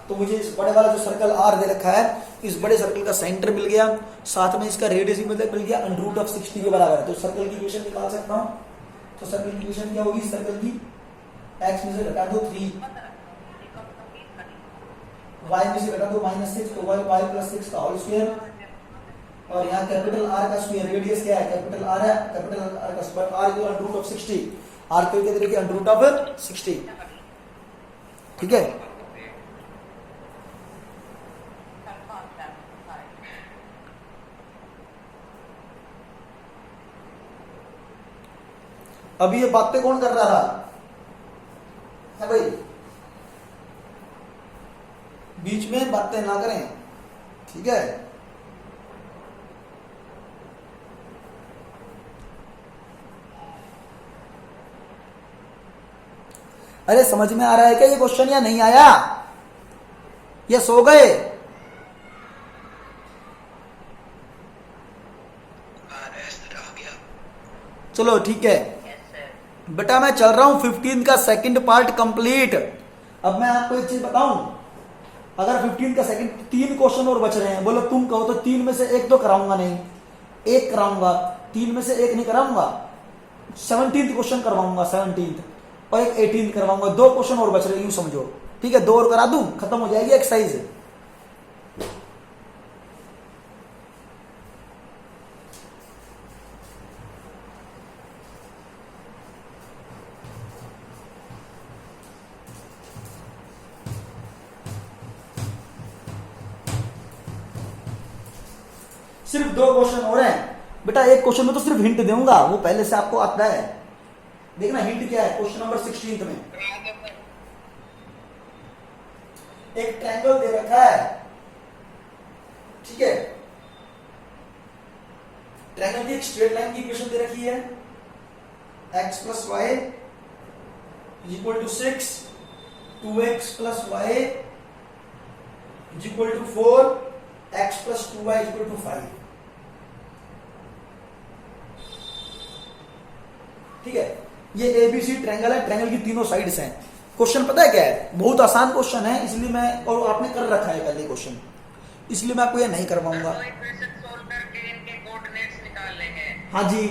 Speaker 1: तो मुझे इस बड़े वाला जो सर्कल आर दे रखा है, इस बड़े सर्कल का सेंटर मिल गया, साथ में इसका रेडियस भी मिल गया, √60 के बराबर है। तो सर्कल की इक्वेशन निकाल सकता हूं। तो सर्कल की इक्वेशन क्या होगी? सर्कल की x में से घटा दो 3, y में से घटा दो -6, तो y + 6 का होल स्क्वायर, और यहाँ कैपिटल R का स्क्वायर, रेडियस क्या है? कैपिटल R है, कैपिटल R का स्क्वायर, R = √60, R को क्या देखिए √60, ठीक है। अभी ये बातें कौन कर रहा था? है भाई, बीच में बातें ना करें, ठीक है। अरे समझ में आ रहा है क्या ये क्वेश्चन या नहीं आया? या सो गए? चलो ठीक है बेटा, मैं चल रहा हूं 15 का सेकंड पार्ट कंप्लीट। अब मैं आपको एक चीज बताऊं, अगर 15 का सेकंड 3 क्वेश्चन और बच रहे हैं, बोलो तुम कहो तो 3 में से एक तो कराऊंगा नहीं, एक कराऊंगा, 3 में से एक नहीं कराऊंगा, 17th क्वेश्चन करवाऊंगा, 17th, और एक 18th करवाऊंगा। 2 क्वेश्चन और बच रहे, यूं समझो, ठीक है। 2 और करा दूं, खत्म हो जाएगी एक्सरसाइज। सिर्फ 2 क्वेश्चन हो रहे हैं बेटा। एक क्वेश्चन में तो सिर्फ हिंट दूंगा, वो पहले से आपको आता है। देखना हिंट क्या है। क्वेश्चन नंबर 16 में एक ट्रायंगल दे रखा है, ठीक है। ट्रायंगल की एक स्ट्रेट लाइन की इक्वेशन दे रखी है, x + y = 6, 2x + y = 4, x + 2y = 5, ठीक है। ये ABC ट्रायंगल है, ट्रायंगल की तीनों साइड्स हैं। क्वेश्चन पता है क्या है? बहुत आसान क्वेश्चन है, इसलिए मैं, और आपने कर रखा है पहले क्वेश्चन, इसलिए मैं आपको ये नहीं करवाऊंगा।
Speaker 2: तो इक्वेशन सोल्व करके इनके कोऑर्डिनेट्स निकाल लेंगे।
Speaker 1: हाँ जी,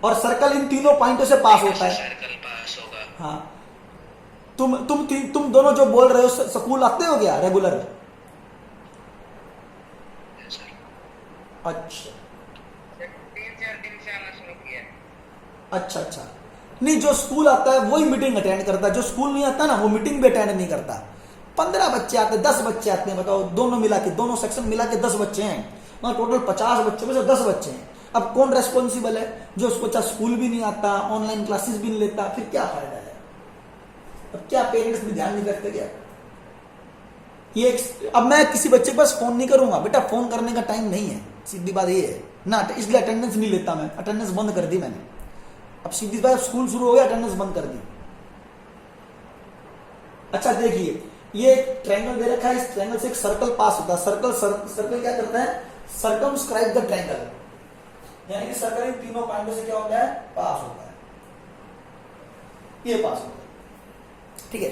Speaker 1: और सर्कल इन तीनों पॉइंटों से पास होता है।
Speaker 2: सर्कल पास होगा।
Speaker 1: हाँ, तुम दोनों जो बोल रहे हो, स्कूल आते हो क्या रेगुलर? अच्छा
Speaker 2: 3-4 दिन से आना शुरू किया।
Speaker 1: अच्छा, नहीं, जो स्कूल आता है वही मीटिंग अटेंड करता है, जो स्कूल नहीं आता ना वो मीटिंग भी अटेंड नहीं करता। 15 बच्चे आते हैं, 10 बच्चे आते हैं, बताओ, दोनों मिला के, दोनों सेक्शन मिला के 10 बच्चे हैं, मतलब टोटल 50 बच्चों में से 10 बच्चे हैं। अब कौन रेस्पॉन्सिबल है? जो बच्चा स्कूल भी नहीं आता, ऑनलाइन क्लासेस भी नहीं लेता, फिर क्या फायदा है? अब क्या पेरेंट्स भी ध्यान नहीं रखते क्या? अब मैं किसी बच्चे के पास फोन नहीं करूंगा बेटा, फोन करने का टाइम नहीं है, सीधी बात ये है ना, इसलिए अटेंडेंस नहीं लेता मैं, अटेंडेंस बंद कर दी मैंने। अब सीधी बात, स्कूल शुरू हो गया, अटेंडेंस बंद कर दी। अच्छा देखिए, ये ट्रायंगल दे रखा है, इस ट्रायंगल से एक सर्कल पास होता है। सर्कल क्या करता है? सर्कमस्क्राइब द ट्रायंगल, यानी कि सर्कल इन तीनों पॉइंटों से क्या होता है? पास होता है, ये पास होता है, ठीक है।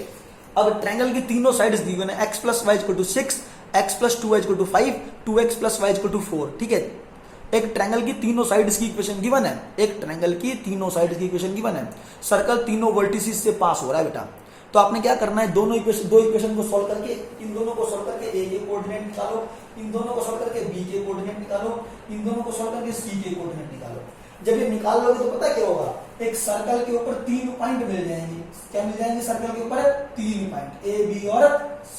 Speaker 1: अब ट्रायंगल की तीनों साइड्स दी हुई है, x + y = 6, x + 2y = 5, 2x + y = 4, ठीक है। एक ट्रायंगल की तीनों साइड्स की इक्वेशन गिवन है, एक ट्रायंगल की तीनों साइड्स की इक्वेशन गिवन है। सर्कल तीनों वर्टिसेस से पास हो रहा है बेटा। तो आपने क्या करना है? दो इक्वेशन को सॉल्व करके, इन दोनों को सॉल्व करके a के कोऑर्डिनेट निकालो, इन दोनों को सॉल्व करके b के कोऑर्डिनेट निकालो, इन दोनों को सॉल्व करके c के कोऑर्डिनेट निकालो। जब ये निकाल लोगे तो पता क्या होगा? एक सर्कल के ऊपर 3 पॉइंट मिल जाएंगे। क्या मिल जाएंगे? सर्कल के ऊपर 3 पॉइंट, a b और c,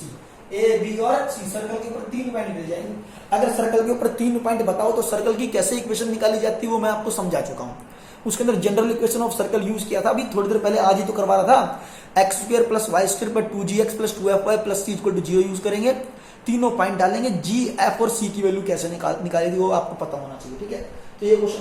Speaker 1: a b और c, सर्कल के ऊपर 3 पॉइंट मिल जाएंगे। अगर सर्कल के ऊपर 3 पॉइंट बताओ तो सर्कल की कैसे इक्वेशन निकाली जाती है वो मैं आपको समझा चुका हूं। उसके अंदर general equation of circle use किया था, अभी थोड़ी देर पहले, आज ही तो करवा रहा था। x² + y² पर 2gx + 2fy + c = 0 यूज करेंगे, तीनों पॉइंट डालेंगे, g, f और c की वैल्यू कैसे निकाली थी वो आपको पता होना चाहिए, ठीक है। तो ये क्वेश्चन